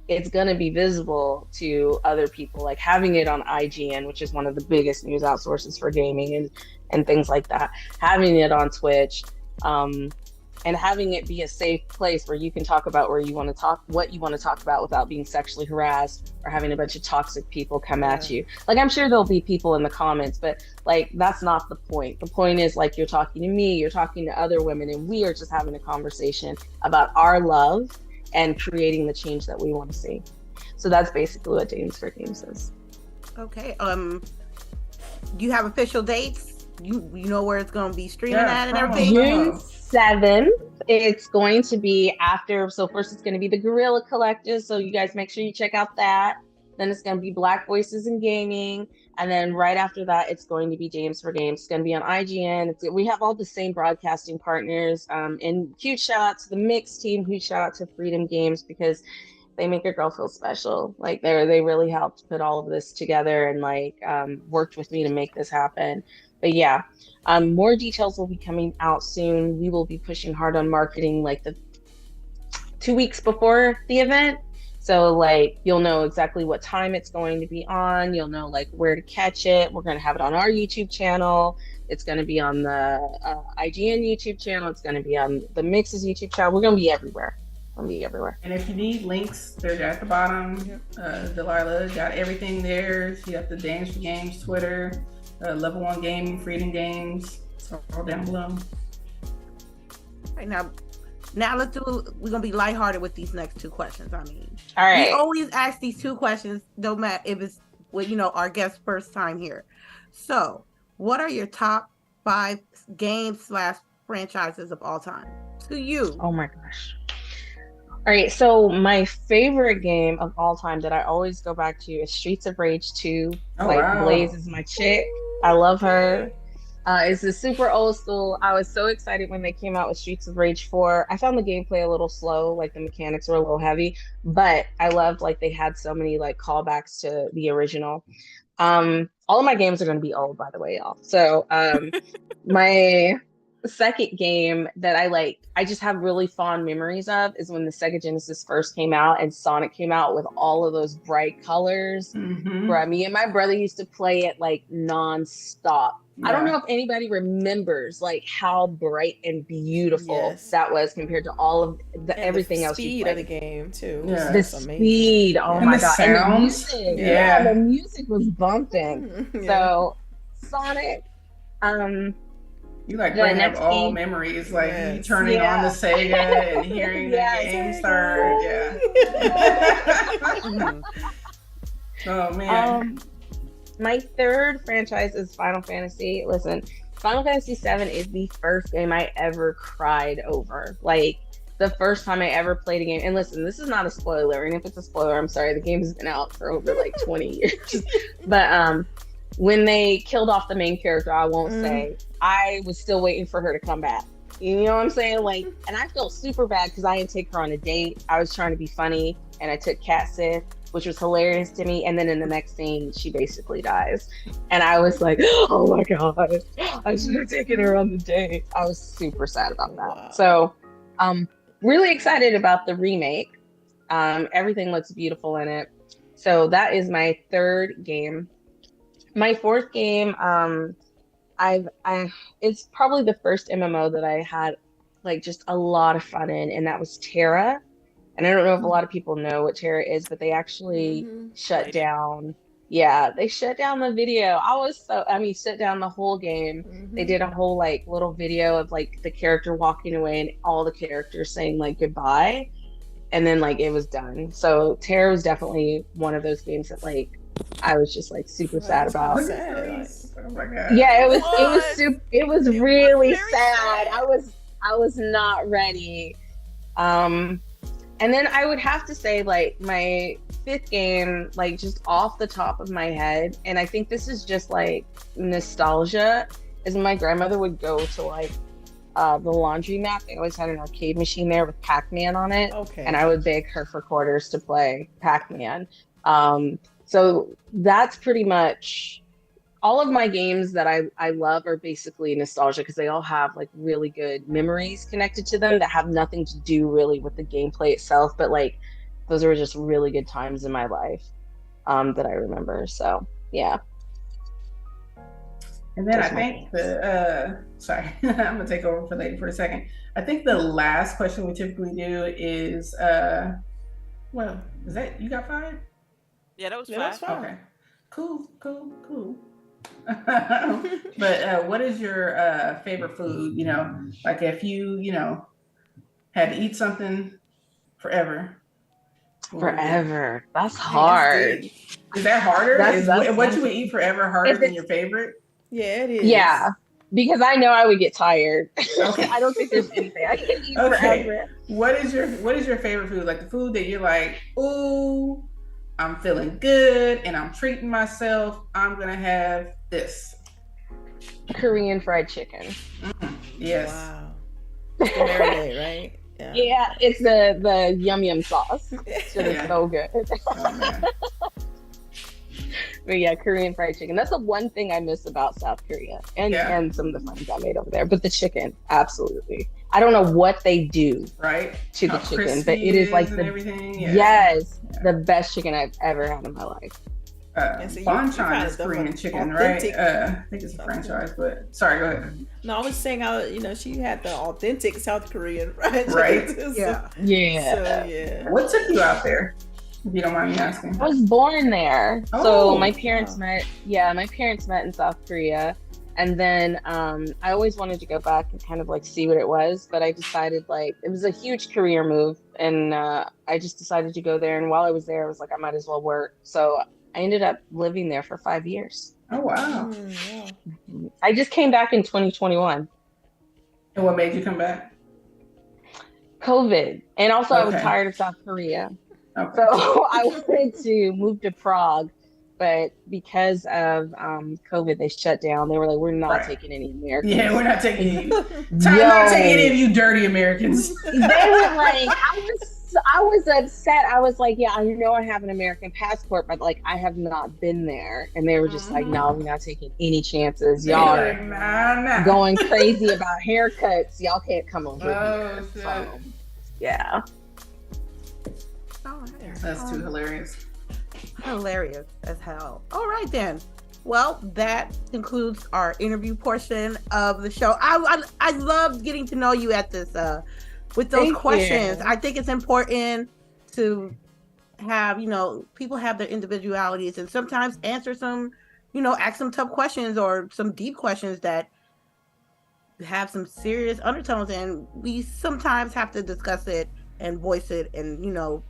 it's going to be visible to other people, like having it on IGN, which is one of the biggest news outsources for gaming and things like that, having it on Twitch, and having it be a safe place where you can talk about what you want to talk about without being sexually harassed or having a bunch of toxic people come at you. Like, I'm sure there'll be people in the comments, but like, that's not the point. The point is like, you're talking to me, you're talking to other women, and we are just having a conversation about our love and creating the change that we want to see. So that's basically what Dames for Games is. Okay. Do you have official dates? You know where it's going to be streaming at and everything? June 7th. It's going to be after. So first it's going to be the Guerrilla Collective. So you guys make sure you check out that. Then it's going to be Black Voices in Gaming. And then right after that, it's going to be Dames for Games. It's going to be on IGN. We have all the same broadcasting partners. And huge shout out to the Mix team. Huge shout out to Freedom Games, because they make your girl feel special. Like they really helped put all of this together and like worked with me to make this happen. But yeah, more details will be coming out soon. We will be pushing hard on marketing like the 2 weeks before the event. So like, you'll know exactly what time it's going to be on. You'll know like where to catch it. We're going to have it on our YouTube channel. It's going to be on the IGN YouTube channel. It's going to be on the Mix's YouTube channel. We're going to be everywhere. And if you need links, they're at the bottom. Delilah got everything there. She got the Dames for Games Twitter, Level 1 Gaming, Freedom Games. It's all down below. All right, now we're gonna be lighthearted with these next two questions. I mean, all right. We always ask these two questions, no matter if it's our guest's first time here. So, what are your top 5 games/franchises of all time to you? Oh my gosh. All right, so my favorite game of all time that I always go back to is Streets of Rage 2. Blaze is my chick. I love her. It's a super old school. I was so excited when they came out with Streets of Rage 4. I found the gameplay a little slow, like the mechanics were a little heavy, but I loved like they had so many like callbacks to the original. All of my games are going to be old, by the way, y'all. So my second game that I just have really fond memories of is when the Sega Genesis first came out and Sonic came out with all of those bright colors. Bruh, me and my brother used to play it like non-stop. I don't know if anybody remembers like how bright and beautiful that was compared to all of everything else. The speed of the game too. Yeah. The speed, oh my god. Sounds, and the music, the music was bumping. So Sonic, you like bring up all memories, like you turning on the Sega and hearing the game start. Oh man. My third franchise is Final Fantasy. Listen, Final Fantasy VII is the first game I ever cried over. Like, the first time I ever played a game. And listen, this is not a spoiler, and if it's a spoiler, I'm sorry. The game has been out for over like 20 years. But when they killed off the main character, I won't say, I was still waiting for her to come back. You know what I'm saying? Like, and I felt super bad because I didn't take her on a date. I was trying to be funny, and I took Cashapp, which was hilarious to me. And then in the next scene, she basically dies. And I was like, oh my God, I should have taken her on the date. I was super sad about that. Wow. So, really excited about the remake. Everything looks beautiful in it. So that is my third game. My fourth game, it's probably the first MMO that I had like just a lot of fun in, and that was Terra. And I don't know if a lot of people know what Terra is, but they actually shut down. Yeah, they shut down the video. Shut down the whole game. They did a whole like little video of like the character walking away and all the characters saying like goodbye, and then like it was done. So Terra was definitely one of those games that like I was just like super sad about. Oh my God. Yeah, it was really sad. I was not ready. And then I would have to say like my fifth game, like just off the top of my head, and I think this is just like nostalgia, is when my grandmother would go to like the laundromat. They always had an arcade machine there with Pac-Man on it. Okay. And I would beg her for quarters to play Pac-Man. So that's pretty much all of my games that I love are basically nostalgia because they all have like really good memories connected to them that have nothing to do really with the gameplay itself. But like those were just really good times in my life that I remember. So yeah. And then I think sorry, I'm gonna take over for Lady for a second. I think the last question we typically do is well, is that you got 5? Yeah, that was 5. Okay. Cool. But what is your favorite food? You know, like if you had to eat something forever. Forever. That's hard. Is that harder? Is what you would eat forever harder than your favorite? Yeah, it is. Yeah, because I know I would get tired. Okay. I don't think there's anything I can eat forever. What is your favorite food? Like the food that you're like, ooh, I'm feeling good and I'm treating myself. I'm gonna have this. Korean fried chicken. Yes. Wow. It's the marinade, right? Yeah, it's the yum sauce. It's so good. Oh, but yeah, Korean fried chicken. That's the one thing I miss about South Korea and some of the friends I made over there. But the chicken, absolutely. I don't know what they do to the chicken, but it is like the best chicken I've ever had in my life. Bonchon is Korean chicken, right? I think it's a franchise, but sorry, go ahead. No, I was saying how she had the authentic South Korean fried right? chicken. Yeah. What took you out there? If you don't mind me asking. I was born there, so my parents met. Yeah, my parents met in South Korea, and then I always wanted to go back and kind of like see what it was, but I decided like it was a huge career move, and I just decided to go there. And while I was there, I was like, I might as well work. So I ended up living there for 5 years. Oh wow! I just came back in 2021. And what made you come back? COVID, and also I was tired of South Korea. Okay. So I wanted to move to Prague, but because of COVID, they shut down. They were like, we're not taking any Americans. Yeah, we're not taking you. Not taking any of you dirty Americans. They were like, I was upset. I was like, yeah, I know I have an American passport, but like I have not been there. And they were just like, no, we're not taking any chances. Y'all are going crazy about haircuts. Y'all can't come over here. So, yeah. That's too hilarious. Hilarious as hell. All right then. Well, that concludes our interview portion of the show. I loved getting to know you at this with those questions. I think it's important to have, people have their individualities and sometimes answer some, ask some tough questions or some deep questions that have some serious undertones, and we sometimes have to discuss it and voice it and,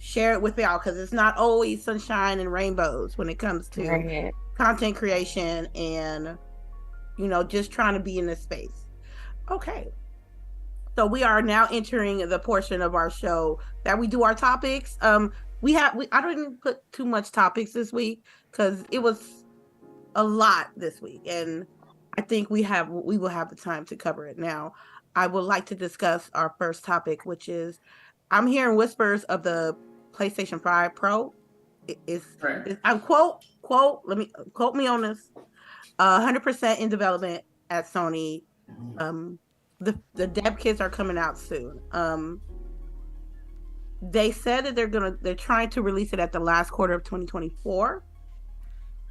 share it with y'all, because it's not always sunshine and rainbows when it comes to content creation and just trying to be in this space. Okay, So we are now entering the portion of our show that we do our topics. I didn't put too much topics this week because it was a lot this week, and I think we will have the time to cover it now. I would like to discuss our first topic, which is I'm hearing whispers of the PlayStation 5 Pro. I'm quote, let me quote me on this. 100% in development at Sony. The dev kits are coming out soon. They said that they're trying to release it at the last quarter of 2024.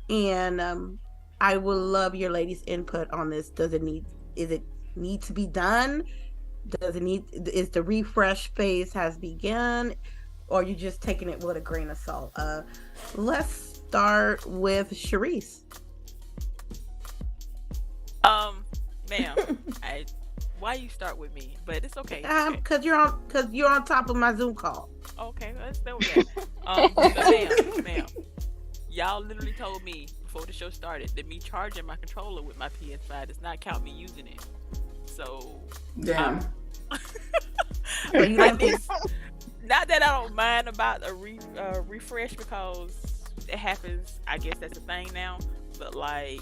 And I would love your ladies' input on this. Is it need to be done? Is the refresh phase has begun, or are you just taking it with a grain of salt? Let's start with CHAREECE. Ma'am, why you start with me? But it's okay. Because you're on top of my Zoom call. Okay, let's go with that. Ma'am, y'all literally told me before the show started that me charging my controller with my PS5 does not count me using it. So, damn. Not that I don't mind about a refresh because it happens. I guess that's the thing now. But like,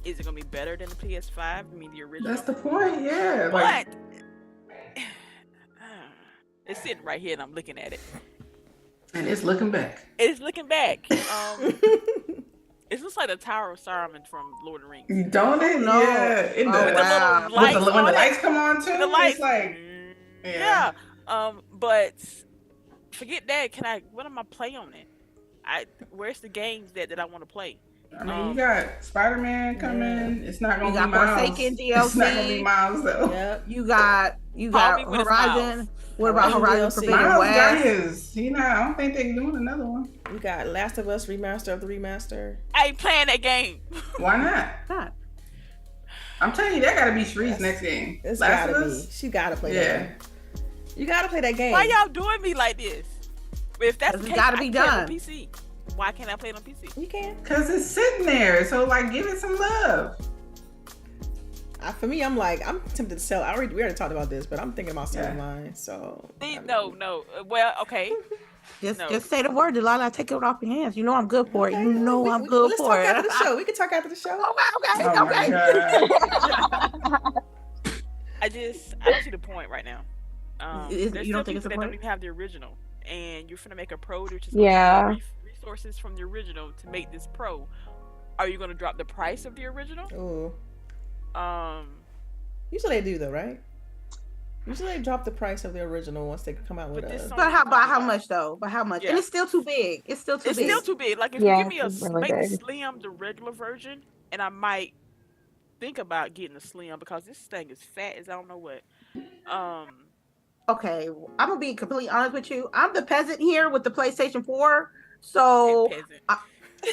is it gonna be better than the PS5? I mean, the original. That's the point. Yeah. But it's sitting right here, and I'm looking at it. And it's looking back. It's looking back. It looks like the Tower of Saruman from Lord of the Rings. Don't it? No. Yeah. It does. Wow. When the lights come on too, the lights, it's like yeah. But forget that. What am I play on it? Where's the games that I want to play? I mean, you got Spider-Man coming. It's not gonna be Miles. Forsaken DLC. It's not gonna be Miles though. Yep. You got Horizon. What about Horizon Forbidden Miles West? got his. I don't think they're doing another one. We got Last of Us remaster of the remaster. I ain't playing that game. Why not? I'm telling you, that gotta be Shree's next game. It's gotta be. She gotta play that game. You gotta play that game. Why y'all doing me like this? If that's the case, gotta be done. PC. Why can't I play it on PC? You can. Cause it's sitting there, so like, give it some love. For me, I'm tempted to sell. We already talked about this, but I'm thinking about selling mine. So no. Well, okay. Just say the word, Delilah. Take it off your hands. You know I'm good for it. You know I'm good for it. Let's talk after the show. We can talk after the show. Okay. I don't see the point right now. You don't think it's a point? They don't even have the original, and you're finna make a pro, which is resources from the original to make this pro. Are you gonna drop the price of the original? Ooh. Usually they do though, right? Usually they drop the price of the original once they come out with a. But how much though? But how much? Yeah. And it's still too big. It's still too big. Like if you give me make slim, the regular version, and I might think about getting a slim because this thing is fat as I don't know what. Okay, I'm gonna be completely honest with you. I'm the peasant here with the PlayStation 4, so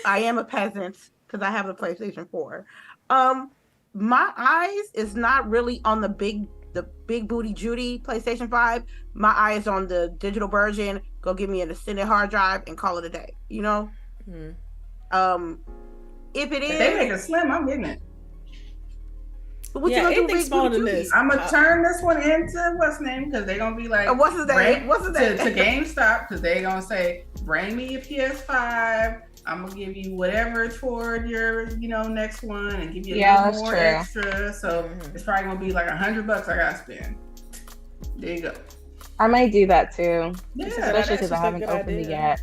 I am a peasant because I have the PlayStation 4. My eyes is not really on the big booty Judy PlayStation 5. My eye is on the digital version. Go give me an extended hard drive and call it a day. You know. Mm-hmm. If it is, if they make a slim, I'm getting it. But what you gonna do big smaller than this? I'm gonna turn this one into what's his name because they're gonna be like, what's his name? To GameStop because they're gonna say, bring me a PS5. I'm gonna give you whatever toward your, next one and give you a little more extra. So it's probably gonna be like $100 I gotta spend. There you go. I might do that too. Yeah, especially because I haven't opened it yet.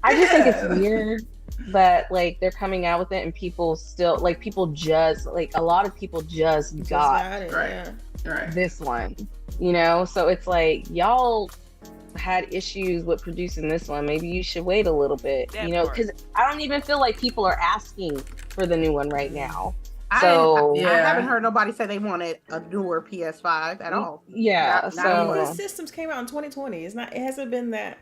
I just think it's weird that like they're coming out with it and people still a lot of people just got it. Right. This one, so it's like y'all had issues with producing this one. Maybe you should wait a little bit, because I don't even feel like people are asking for the new one right now. I haven't heard nobody say they wanted a newer PS5 at all. Yeah, these systems came out in 2020. It hasn't been that.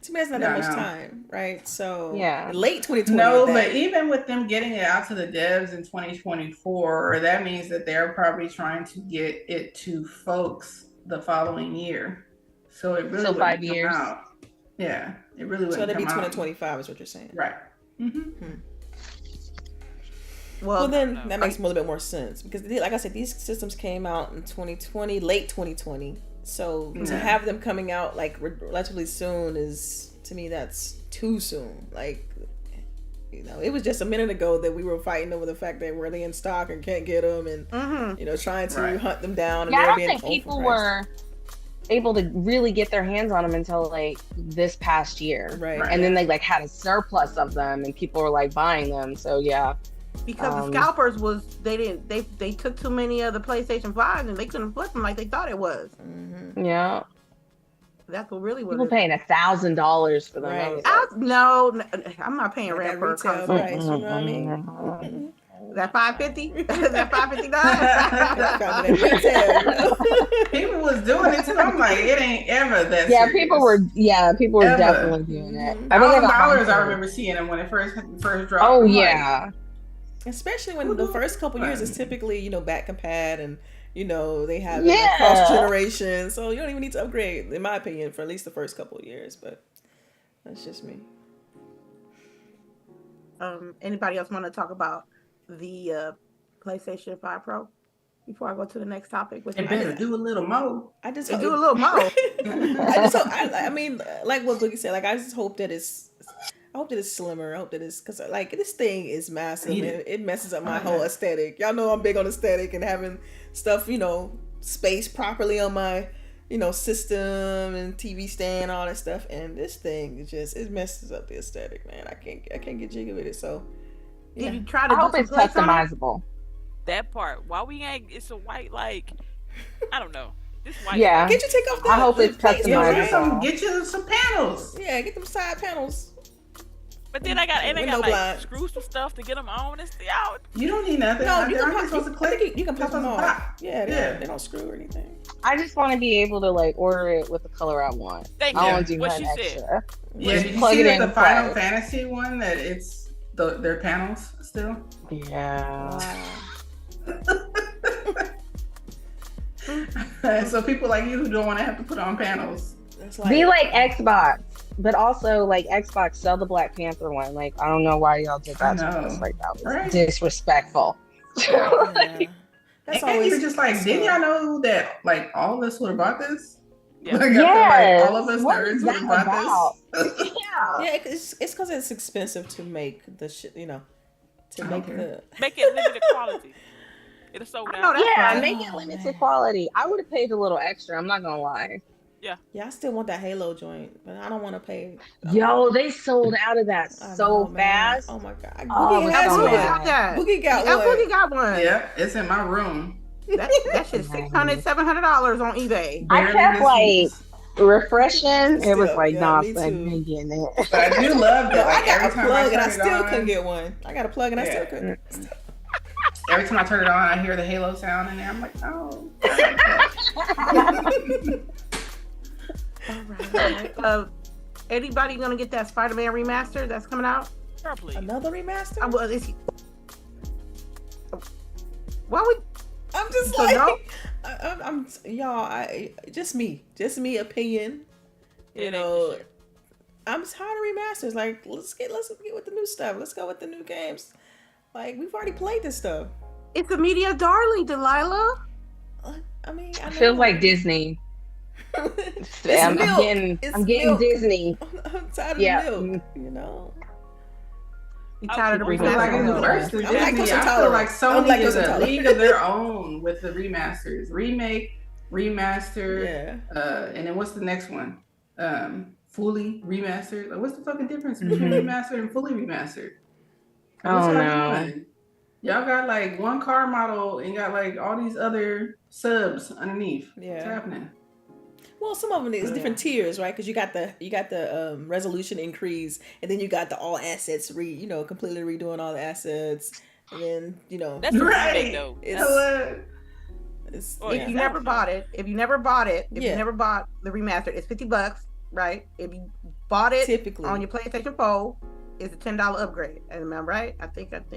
To me, it's not that much time, right? So late 2020. No, but even with them getting it out to the devs in 2024, that means that they're probably trying to get it to folks the following year. So it really 5 years. Out. Yeah, it really wouldn't. So that'd be come 2025 is what you're saying, right? Mm-hmm. Well, then that makes a little bit more sense because, like I said, these systems came out in 2020, late 2020. So to have them coming out like relatively soon is, to me, that's too soon. Like, you know, it was just a minute ago that we were fighting over the fact that were they in stock and can't get them, and you know, trying to hunt them down. And I don't think people were able to really get their hands on them until like this past year, right? And then they like had a surplus of them, and people were like buying them. So yeah, because the scalpers they took too many of the PlayStation 5s and they couldn't flip them like they thought it was. Yeah, that's what really was. People paying $1,000 for them. Right. No, I'm not paying rent for a retail console. price. You know what I mean? That $550? That $550? People was doing it too. I'm like, it ain't ever that. Yeah, serious. people were definitely doing it. $1,000 I remember seeing them when it first dropped. Oh yeah. Like, especially when the first couple years is typically, you know, back compat and, you know, they have like cross generation, so you don't even need to upgrade, in my opinion, for at least the first couple of years. But that's just me. Anybody else want to talk about the PlayStation 5 Pro before I go to the next topic? It better do a little more. I just do a little more. I mean, like what Boogie said, like I just hope that it's. I hope that it's slimmer. I hope that it's, because like this thing is massive and it messes up my whole aesthetic. Y'all know I'm big on aesthetic and having stuff, you know, spaced properly on my, you know, system and TV stand, all that stuff. And this thing is just, it messes up the aesthetic, man. I can't get jiggy with it. So did you try to? I hope it's customizable. That part. Why we ain't? It's a white, like, I don't know. This white. Yeah. Can't you take off the? I hope it's customizable. Get you some panels. Yeah, get them side panels. But then I got like screws and stuff to get them on and stuff. You don't need nothing. No, you can pop them off. Yeah, they don't screw or anything. I just want to be able to like order it with the color I want. Thank I you. don't do What nothing she extra. Yeah, Just did you plug see it that in the Final play. Fantasy one that it's their panels still? Yeah. So people like you who don't want to have to put on panels. Be like Xbox, but also like Xbox sell the Black Panther one. Like I don't know why y'all did that to us. Like that was disrespectful. Yeah. That's always you're just like, didn't y'all know that like all of us would have bought this? Yeah. Like, yes. all of us nerds would have bought this. Yeah, it's because it's expensive to make the shit, you know, to make it limited quality. It'll sold out. Make it limited quality. I would have paid a little extra. I'm not gonna lie. Yeah, I still want that Halo joint, but I don't want to pay. Yo, they sold out of that so fast. Oh my god, Boogie got one. Boogie got one. Yeah, it's in my room. That shit's $600-$700 on eBay. I kept like refreshing. It was like, nah, son, you ain't getting it. But I do love that. I got a plug and I still couldn't get one. I got a plug and I still couldn't. Every time I turn it on, I hear the Halo sound in there. I'm like, oh. All right. Anybody gonna get that Spider-Man remaster that's coming out? Probably. Another remaster? I'm just so like, no? I'm y'all. Just me opinion. You know, I'm tired of remasters. Like, let's get with the new stuff. Let's go with the new games. Like, we've already played this stuff. It's a media darling, Delilah. I mean, I feel like Disney. I'm getting Disney. I'm tired of the milk, you know. You tired of the remaster? I feel like Sony is a league of their own with the remasters. Remake, remaster, and then what's the next one? Fully remastered. Like, what's the fucking difference between remastered and fully remastered? Oh no. Y'all got like one car model and got like all these other subs underneath. Yeah. What's happening? Well, some of them is different tiers, right? Because you got the resolution increase, and then you got the all assets completely redoing all the assets, and then that's right. Though. If you never bought the remaster, it's $50, right? If you bought it typically on your PlayStation 4, it's a $10 upgrade. Am I right? I think that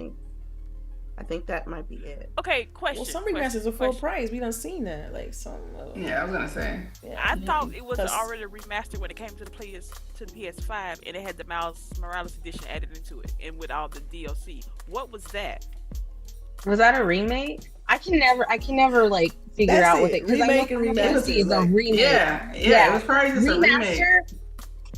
might be it. Okay, question. Well, some remasters are full price. We done seen that. Like some. Yeah, I was gonna say. Yeah, I thought it was already remastered when it came to the PS5, and it had the Miles Morales edition added into it, and with all the DLC. What was that? Was that a remake? I can never like figure That's out what it. because I know Remake and Final remaster, Fantasy is a like- remake. Yeah, it was probably just a remake.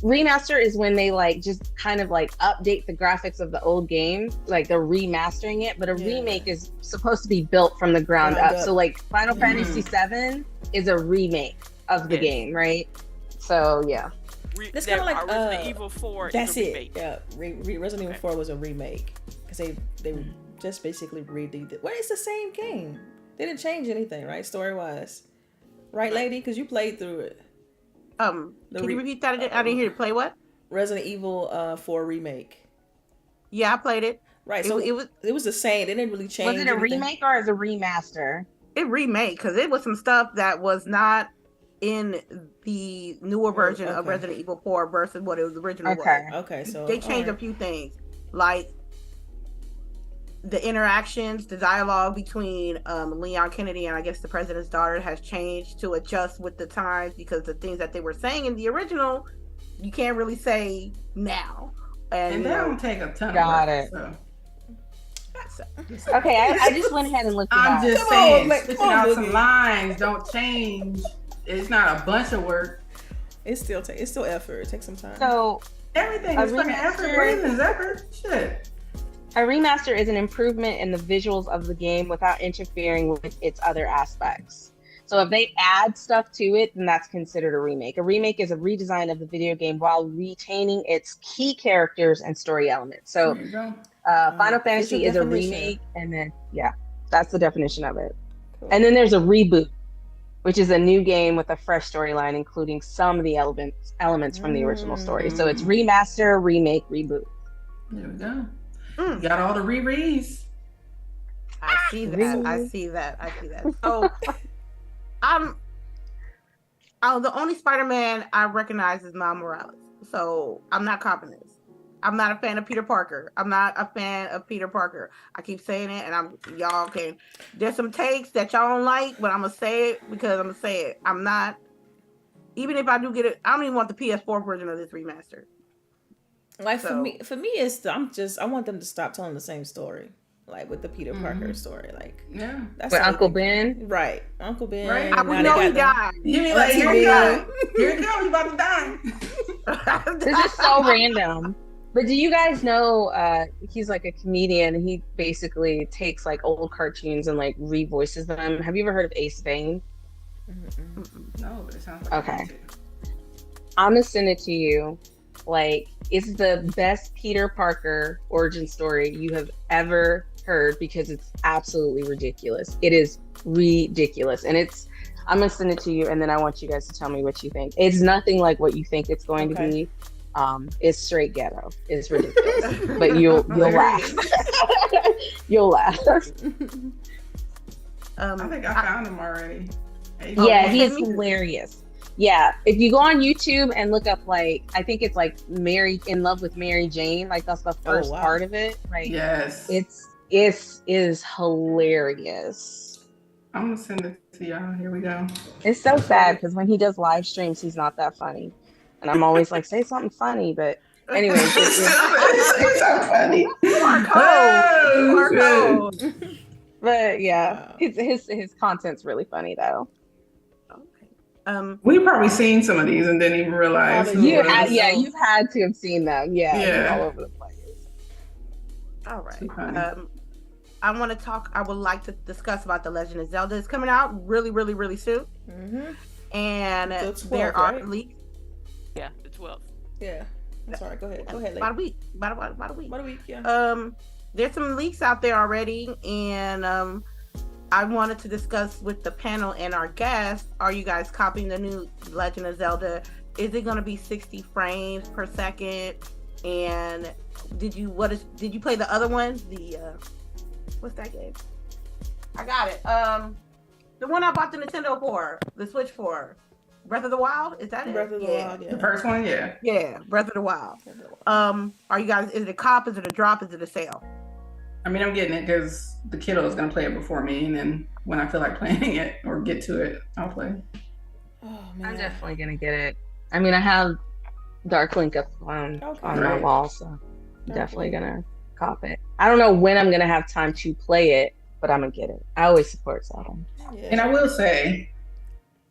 Remaster is when they like just kind of like update the graphics of the old game, like they're remastering it. But a remake is supposed to be built from the ground up. So like Final Fantasy VII is a remake of the game, right? So yeah. It's kind of like Resident Evil 4. That's is a remake. it. Yeah, Resident Evil 4 was a remake because they just basically redid it. Well, it's the same game. They didn't change anything, right? Story wise, right, lady? Because you played through it. Can you repeat that again? I didn't hear you. Play what? Resident Evil 4 remake. Yeah, I played it. Right. So it was the same. They didn't really change. Was it a remake or as a remaster? It remade because it was some stuff that was not in the newer version of Resident Evil 4 versus what it was originally was. Okay. So they changed a few things, like the interactions, the dialogue between Leon Kennedy and I guess the president's daughter has changed to adjust with the times because the things that they were saying in the original, you can't really say now. And that don't take a ton got of it. work. Okay, I just went ahead and looked it I'm up. just saying, switching out some lines don't change. It's not a bunch of work. It's still effort. It takes some time. So everything is fucking effort. Reasons effort. Shit. A remaster is an improvement in the visuals of the game without interfering with its other aspects. So if they add stuff to it, then that's considered a remake. A remake is a redesign of the video game while retaining its key characters and story elements. So Final Fantasy is a remake, and then that's the definition of it. Cool. And then there's a reboot, which is a new game with a fresh storyline, including some of the elements from the original story. So it's remaster, remake, reboot. There we go. Got all the rereads. I see that. So the only Spider-Man I recognize is Miles Morales. So I'm not copping this. I'm not a fan of Peter Parker. I keep saying it, and y'all can. There's some takes that y'all don't like, but I'm gonna say it because I'm gonna say it. I'm not. Even if I do get it, I don't even want the PS4 version of this remaster. Like for me, it's I want them to stop telling the same story, like with the Peter Parker story. Like that's with Uncle Ben, right? Uncle Ben, right? I know he died. You mean like here he go, he's about to die. This is so random. But do you guys know he's like a comedian and he basically takes like old cartoons and like revoices them? Have you ever heard of Ace Vane? No, but it sounds like okay. I'm gonna send it to you. Like, it's the best Peter Parker origin story you have ever heard because it's absolutely ridiculous. It is ridiculous. And I'm gonna send it to you and then I want you guys to tell me what you think. It's nothing like what you think it's going to be. It's straight ghetto. It's ridiculous. But you'll laugh. You'll laugh. I think I found him already. Yeah, he's hilarious. Yeah, if you go on YouTube and look up, like, I think it's like In Love with Mary Jane, like that's the first part of it. Like, yes, it is hilarious. I'm gonna send it to y'all. Here we go. It's so sad because when he does live streams, he's not that funny, and I'm always like, say something funny, but anyway, it's so funny. Marco. But yeah, his content's really funny though. We've probably seen some of these and didn't even realize. You've had to have seen them. Yeah. All over the place. All right. I would like to discuss about The Legend of Zelda. It's coming out really, really, really soon. Mm-hmm. And there are leaks. Yeah, the 12th. Yeah. I'm sorry. Go ahead. About a week. Yeah. There's some leaks out there already, and I wanted to discuss with the panel and our guests, are you guys copying the new Legend of Zelda? Is it going to be 60 frames per second? And did you play the other one? What's that game? I got it. The one I bought the Nintendo for, the Switch for. Breath of the Wild? Is that it? Breath of the Wild, yeah. The first one, yeah. Yeah, Breath of the Wild. Are you guys, is it a cop? Is it a drop? Is it a sale? I mean, I'm getting it because the kiddo is going to play it before me, and then when I feel like playing it or get to it, I'll play. Oh, man. I'm definitely going to get it. I mean, I have Dark Link up on my wall, so I'm definitely going to cop it. I don't know when I'm going to have time to play it, but I'm gonna get it. I always support Zelda. Yeah. And I will say,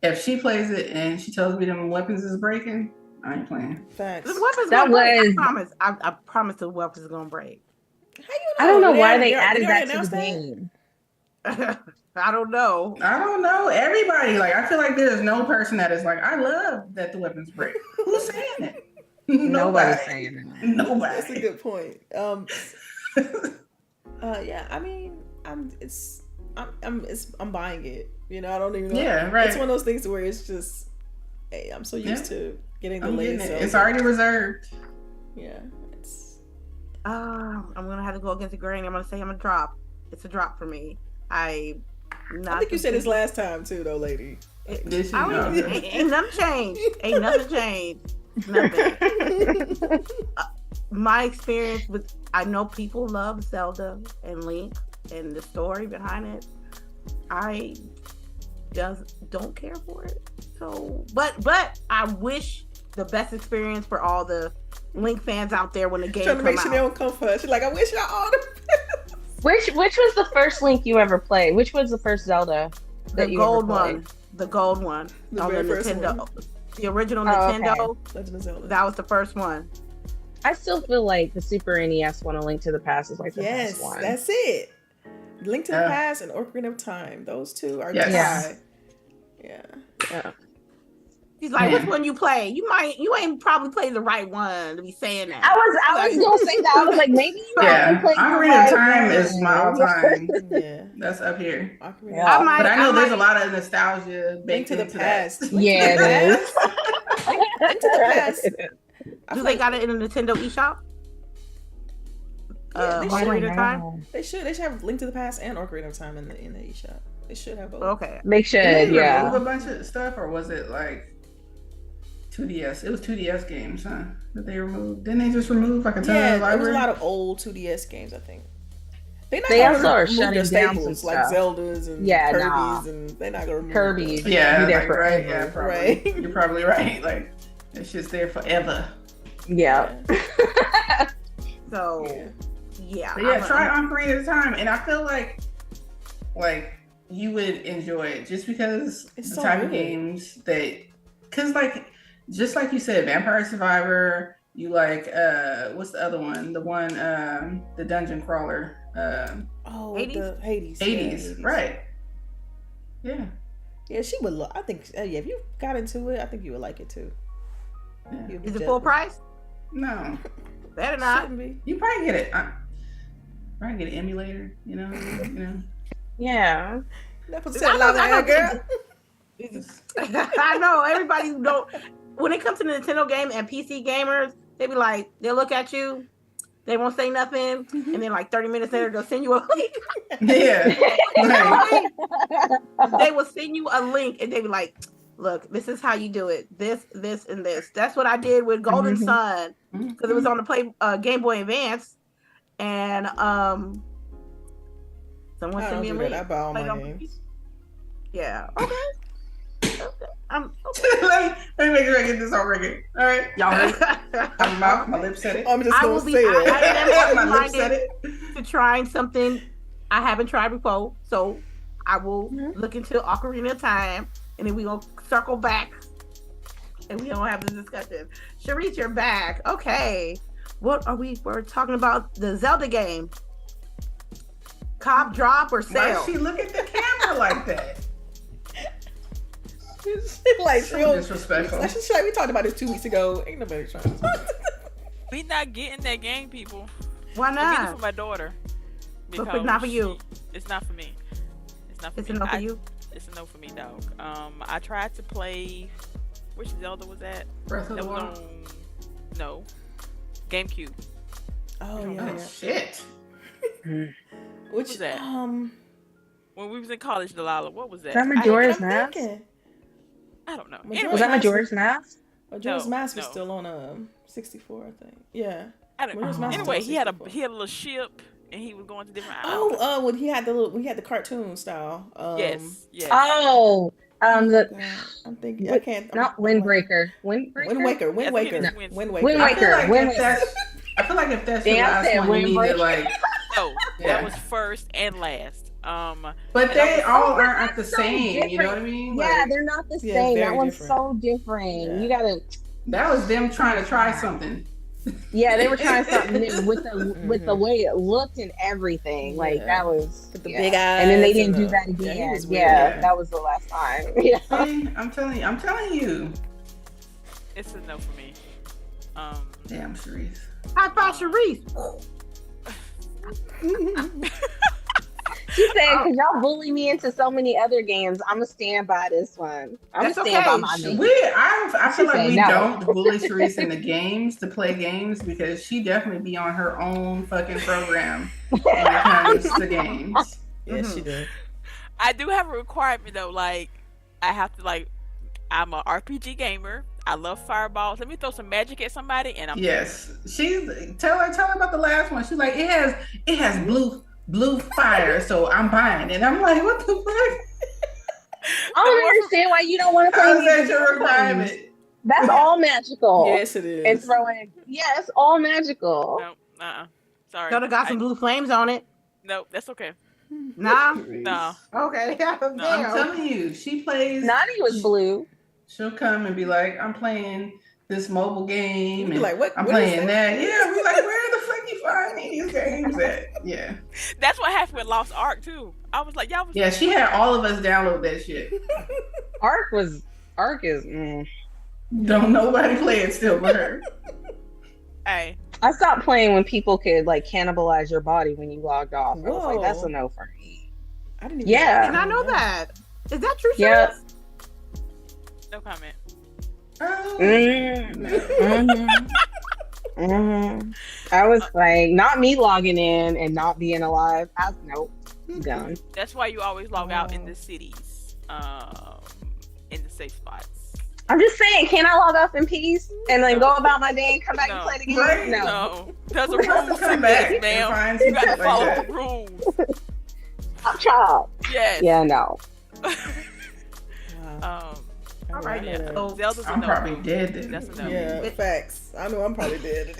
if she plays it and she tells me them weapons is breaking, I ain't playing. Facts. The weapons That gonna break. was- I promise. I promise the weapons is gonna break. How you know? I don't know why they already added that to announced the game. I don't know. I don't know. Everybody, like, I feel like there's no person that is like, I love that the weapons break. Who's saying it? Nobody's saying that. Nobody. That's a good point. Yeah, I mean, I'm buying it. You know, I don't even know. Yeah, right. It's one of those things where it's just, hey, I'm so used to getting the I'm getting latest. it. It's already reserved. Yeah, it's. I'm gonna have to go against the grain. I'm gonna say I'm a drop. It's a drop for me. I think you said this last time too, though, lady. This is not- Ain't nothing changed. Ain't nothing changed. Nothing. My experience with, I know people love Zelda and Link and the story behind it. I just don't care for it. So, but I wish the best experience for all the Link fans out there when the game Trying to make come sure they out. don't come for us. She's like, I wish y'all all the. Which was the first Link you ever played? Which was the first Zelda that The you gold ever played? one. The gold one. The On the very first Nintendo. one. The original Oh, okay. Nintendo. Legend of Zelda. That was the first one. I still feel like the Super NES one, A Link to the Past, is like the Yes, best one. that's it. Link to the Past and Ocarina of Time. Those two are Yes. tied. Yeah. Yeah. He's like, Yeah. which one you play? You ain't probably played the right one to be saying that. I was gonna say that. I was like, maybe you Yeah, haven't played Ocarina of the Time right is my one. all-time. Yeah. That's up here. Ocarina. Yeah. of Time. But I know there's might- a lot of nostalgia Link baked to the into that. Past. Yeah, it is. Link to the Past. I Do feel they like got it in the Nintendo eShop? Yeah, they Ocarina of Time? they should have Link to the Past and Ocarina of Time in the eShop. They should have both. Okay. They should, Did they yeah. remove a bunch of stuff, or was it like 2DS? It was 2DS games, huh? That they removed. Didn't they just remove like a ton of Yeah, there was library? a lot of old 2DS games, I think. They They gonna also are remove their shutting down staples, some like stuff. Zeldas and Yeah, Kirby's, nah. and they're not gonna remove Kirby. them. Yeah, Be there like, forever. right. Yeah, probably. Right. You're probably right. Like it's just there forever. Yeah. So, Yeah. yeah. But yeah, I'm- try Ocarina of Time, and I feel like you would enjoy it just because It's the so type of good. games that, because like just like you said, Vampire Survivor. You like what's the other one? The one the dungeon crawler. Oh, Hades? the Hades. Hades, Yeah, right? Yeah. Yeah, she would love. I think. Yeah, if you got into it, I think you would like it too. Yeah. You'd be Is it jealous. full price? No, Better not. Shouldn't be. you probably get it. Probably get an emulator. You know. Yeah. That was I said know- loud I know girl. I know everybody don't. When it comes to the Nintendo game and PC gamers, they be like, they look at you, they won't say nothing, and then like 30 minutes later they'll send you a link. Yeah. Right. They will send you a link and they be like, look, this is how you do it. This, and this. That's what I did with Golden Mhm. Sun because it was on the Game Boy Advance, and someone I sent don't me a do link. that. I buy all Played my on games. Yeah. Okay. I'm let me make sure I get this on record. All right, y'all ready? My lips said it. I'm just I gonna will be- say that. I am My lips said open-minded it. to trying something I haven't tried before, so I will Mm-hmm. look into Ocarina of Time, and then we gonna circle back, and we gonna have this discussion. Charisse, you're back. Okay, what are we? We're talking about the Zelda game. Cop drop or Why sale? does she look at the camera like that? Like, So yo, disrespectful. that's just right. We talked about this 2 weeks ago. Ain't nobody trying. We not getting that game, people. Why I'm getting it for not? my daughter. But not for you. It's not for me. It's not for It's me. enough for you. It's a no for me, dog. I tried to play. Which Zelda was that? Breath of That the was Wild. on. No. GameCube. Oh yeah, Oh yeah. shit. Which was that? When we was in college, Delilah, what was that? Is that I Majora's I'm Mask? thinking. I don't know. Majora's Was that Mask Majora's Mask? Majora's No, Mask was no. still on 64, I think. Yeah. I don't Majora's know. Mask Anyway, was he had a 64. little ship and he was going to different islands. Oh, when he had the cartoon style. Yes. Oh, the God, I'm thinking. I Wi- can't. not I'm- Windbreaker. Windbreaker. Wind Waker. Wind I think Waker. it is Wind Wind Waker. I feel Waker. like Wind if that's, I feel like if that's the Damn, I last said one, you need to Windbreaker. like. No, Yeah. that was first and last. But they all aren't the so same. different. You know what I mean? Yeah, Like, they're not the Yeah, same. very That one's different. so different. Yeah. You gotta. that was them trying to try something. Yeah, they were trying something new with the way it looked and everything. Like that was with the yeah. big eyes. And then they didn't do the- that Yeah, he again. was Yeah, weird. that was the last time. Yeah. See, I'm telling you. It's a no for me. Damn, Charisse. High five, Charisse. She said, "Cause y'all bully me into so many other games, I'm gonna stand by this one. I'm gonna That's stand by okay. my name." I feel She like said we no. don't bully Charisse in the games to play games because she definitely be on her own fucking program when it comes to games. Yeah, she did. I do have a requirement though. Like, I have to like. I'm a RPG gamer. I love fireballs. Let me throw some magic at somebody, and I'm Yes, tell her about the last one. She's like, it has blue fire, so I'm buying it. I'm like, what the fuck? I don't understand why you don't want to play. How is that these your games. requirement? That's all magical. Yes, it is. And throwing, yeah, it's all magical. no, sorry. Could have got some blue flames on it. No, that's okay. Nah. No, Okay. I'm Damn. telling you, she plays. Naughty was blue. She'll come and be like, I'm playing this mobile game. Be And like, what? I'm what is playing that. Yeah, we like, where the fuck you find these games at? Yeah. that's what happened with Lost Ark too. I was like, y'all was. Yeah, she had all of us download that shit. Ark is. Don't nobody play it still but her. Hey, I stopped playing when people could like cannibalize your body when you logged off. I was like, that's a Whoa. no for me. I didn't even Yeah. And I know that. Is that true? Yeah. Charisse? no comment. I was like, not me logging in and not being alive. Nope, done. That's why you always log out in the cities, in the safe spots. I'm just saying, can I log off in peace and then go about my day and come back and No. play the game? Right. No. There's a We're supposed rule to for come back this, and ma'am. find You some got to shit like follow that. the rules. Chop. Yes. Yeah, no. Wow. All right. I know that. So, Zelda's a I'm no. probably dead then. That's a no. Yeah, facts. I know I'm probably dead.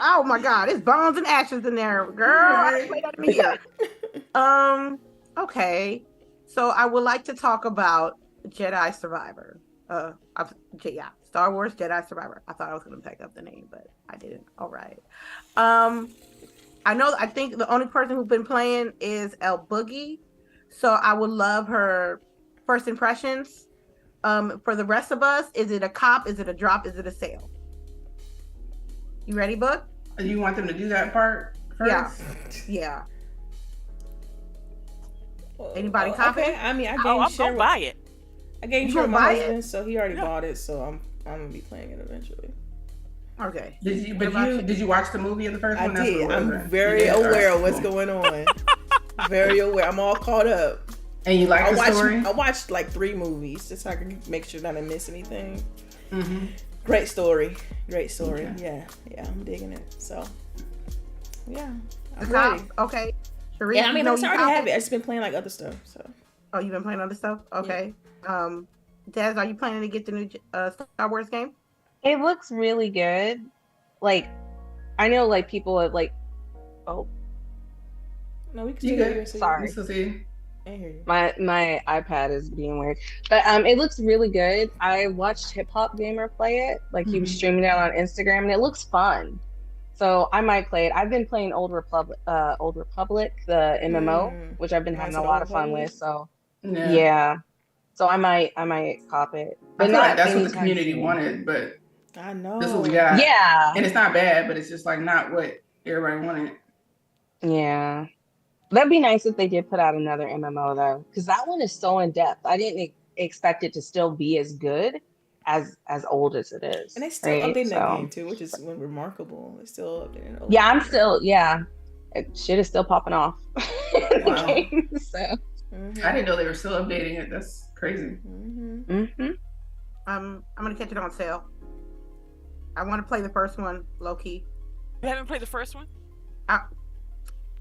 oh my God, it's bones and ashes in there, girl. I didn't play that in here. Okay. So I would like to talk about Jedi Survivor. Star Wars Jedi Survivor. I thought I was going to pick up the name, but I didn't. All right. I think the only person who's been playing is LBOOGIE. So I would love her first impressions. For the rest of us, is it a cop? Is it a drop? Is it a sale? You ready, Book? You want them to do that part first? Yeah. Anybody okay. copy? I mean, I I'm gave gonna Cheryl. buy it. I gave You Cheryl gonna my buy it? husband, so he already Yeah. bought it. So I'm gonna be playing it eventually. Okay. Did you watch the movie of the first I one? That's did. what it was, I'm right? very You did? aware Alright, of what's cool. going on. Very aware. I'm all caught up. And you like I the story? watched like 3 movies just so I can make sure that I didn't miss anything. Mm-hmm. Great story. Okay. Yeah, I'm digging it. So, yeah, I'm ready. Okay. Charisse, Yeah, I mean, you I already copy? have it. I just been playing like other stuff. So, Oh, you've been playing other stuff? Okay. Des, are you planning to get the new Star Wars game? It looks really good. Like, I know, like, people have, like, oh, no, we can You still good? hear you. Sorry. So see, I hear you. my iPad is being weird. But it looks really good. I watched Hip Hop Gamer play it. Like, he was streaming it on Instagram, and it looks fun. So I might play it. I've been playing Old Republic, the MMO, which I've been having a lot of fun with. So yeah. So I might cop it. I But feel not like that's what the anytime community soon. wanted, but I know. this is what we got. Yeah. And it's not bad, but it's just like not what everybody wanted. Yeah. That'd be nice if they did put out another MMO though, because that one is so in depth. I didn't expect it to still be as good as old as it is. And they still updating that game too, which is remarkable. They're still updating it. Yeah, I'm still shit is still popping off in the Wow. game. So I didn't know they were still updating it. That's crazy. I'm gonna catch it on sale. I want to play the first one, low key. You haven't played the first one?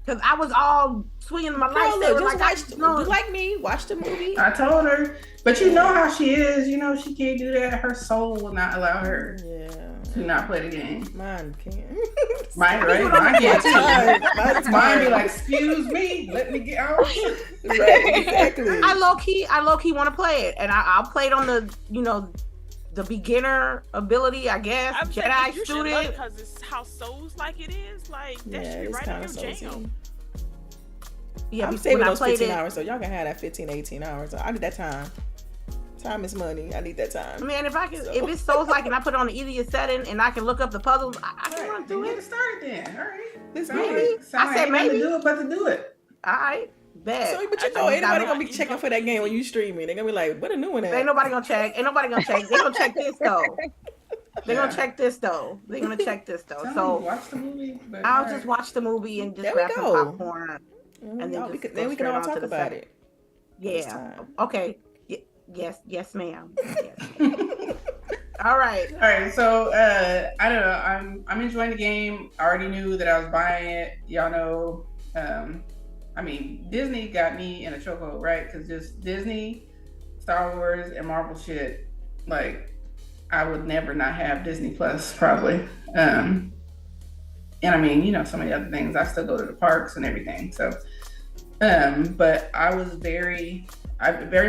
Because I was all swinging my lights. Look, just watch. You like me? Watch the movie. I told her, but you know how she is. You know she can't do that. Her soul will not allow her to not play the game. Mine can't. Mine, right? Mine can't too. Mine be like, excuse me, let me get out. Right, exactly. I low key want to play it, and I'll play it on the the beginner ability, I guess. Jedi student, because it's how Souls like it is. Like that should be right in your jam. Yeah, I'm saving those 15 hours, so y'all can have that 15, 18 hours. I need that time. Time is money. I need that time. Man, if it's Souls like, and I put it on the easiest setting, and I can look up the puzzles, I can run through it. Get started then. All right. Maybe. I said maybe. Do it, but to do it. All right. Bet. So, but ain't nobody gonna be checking for that game when you streaming. They're gonna be like, what a new one at? Ain't nobody gonna check. They're gonna check this though. They're gonna check this though. So watch the movie. I'll just watch the movie and just grab some popcorn. And then we can all talk about it. Yeah. Okay. Yes, ma'am. All right. So I don't know. I'm enjoying the game. I already knew that I was buying it. Y'all know. I mean, Disney got me in a chokehold, right? Because just Disney, Star Wars, and Marvel shit, like, I would never not have Disney Plus, probably. And I mean, so many other things. I still go to the parks and everything. So, but I very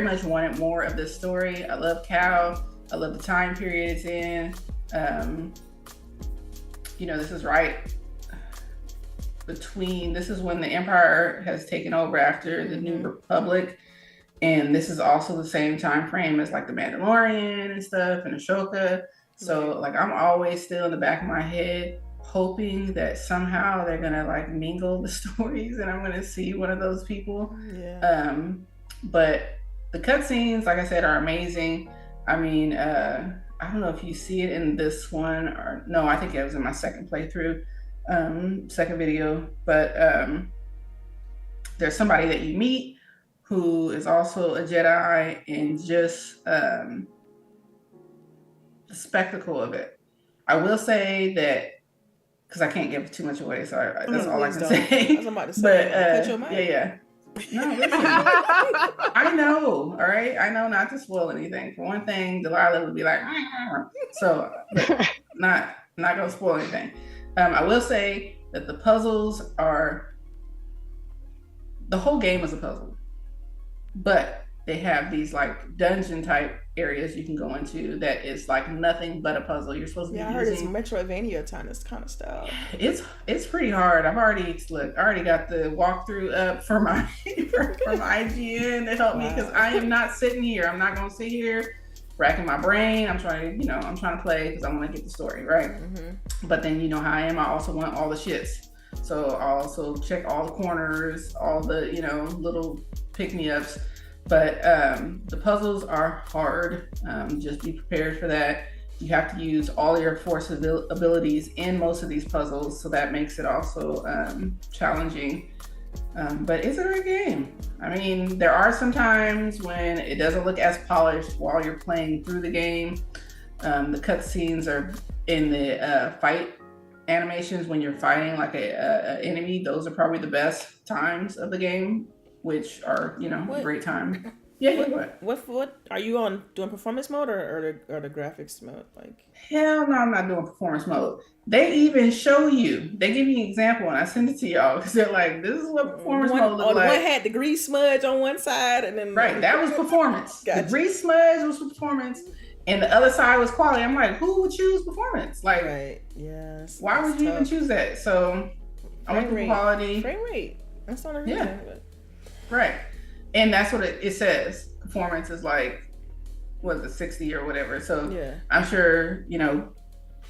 much wanted more of this story. I love Cal. I love the time period it's in. This is right this is when the Empire has taken over after the New Republic, and this is also the same time frame as like the Mandalorian and stuff and Ashoka. So like I'm always still in the back of my head hoping that somehow they're gonna like mingle the stories and I'm gonna see one of those people. But the cutscenes, like I said, are amazing. I mean, I don't know if you see it in this one or no, I think it was in my second playthrough. Second video, but there's somebody that you meet who is also a Jedi, and just the spectacle of it. I will say that because I can't give too much away, so that's all I can say. I was about to say, cut your mic. Yeah. No, listen. I know, all right? I know not to spoil anything. For one thing, Delilah would be like, so not gonna spoil anything. I will say that the puzzles the whole game is a puzzle, but they have these like dungeon type areas you can go into that is like nothing but a puzzle. You're supposed to be I heard it's Metroidvania kind of style. It's pretty hard. I've already got the walkthrough up for my from IGN to help me, because I am not sitting here. I'm not gonna sit here racking my brain. I'm trying to play because I want to get the story right. But then you know how I am. I also want all the shits. So I'll also check all the corners, all the little pick me ups. But the puzzles are hard. Just be prepared for that. You have to use all your force abilities in most of these puzzles, so that makes it also challenging. But it's a great game. I mean, there are some times when it doesn't look as polished while you're playing through the game. The cutscenes are in the fight animations when you're fighting like a enemy. Those are probably the best times of the game, which are a great time. What are you on, doing performance mode or the graphics mode? Like, hell no, I'm not doing performance mode. They even show you. They give you an example, and I send it to y'all because they're like, "This is what performance mode looks like." One had the grease smudge on one side, and then that was performance. Gotcha. The grease smudge was performance, and the other side was quality. I'm like, who would choose performance? Like, why would you even choose that? So I went for quality. Frame rate. That's not a reason. Yeah. Right. And that's what it says. Performance is like, what is it, 60 or whatever. So I'm sure,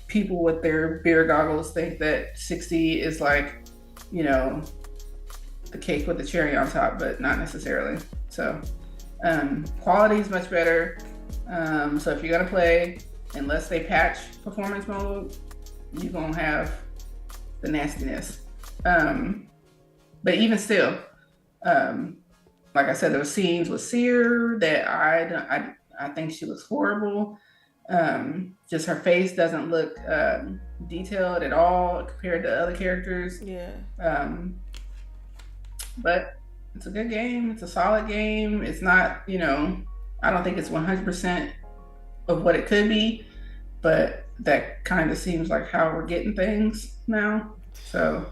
people with their beer goggles think that 60 is like, the cake with the cherry on top, but not necessarily. So quality is much better. So if you're going to play, unless they patch performance mode, you're going to have the nastiness. But even still, like I said, there were scenes with Seer that I think she was horrible. Just her face doesn't look detailed at all compared to other characters. but it's a good game. It's a solid game. It's not, I don't think it's 100% of what it could be, but that kind of seems like how we're getting things now. So,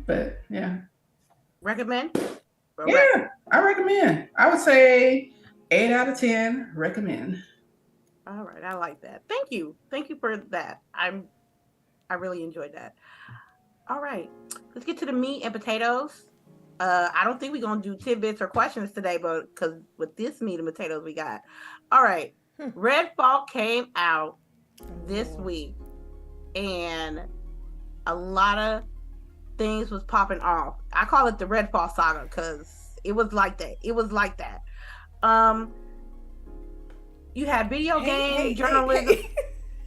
but yeah. Recommend? Yeah, I recommend. I would say 8 out of 10 recommend. All right, I like that. Thank you for that. I really enjoyed that. All right, let's get to the meat and potatoes. I don't think we're gonna do tidbits or questions today, but because with this meat and potatoes we got. All right, Redfall came out this week, and a lot of things was popping off. I call it the Redfall saga because it was like that. You had video game journalism.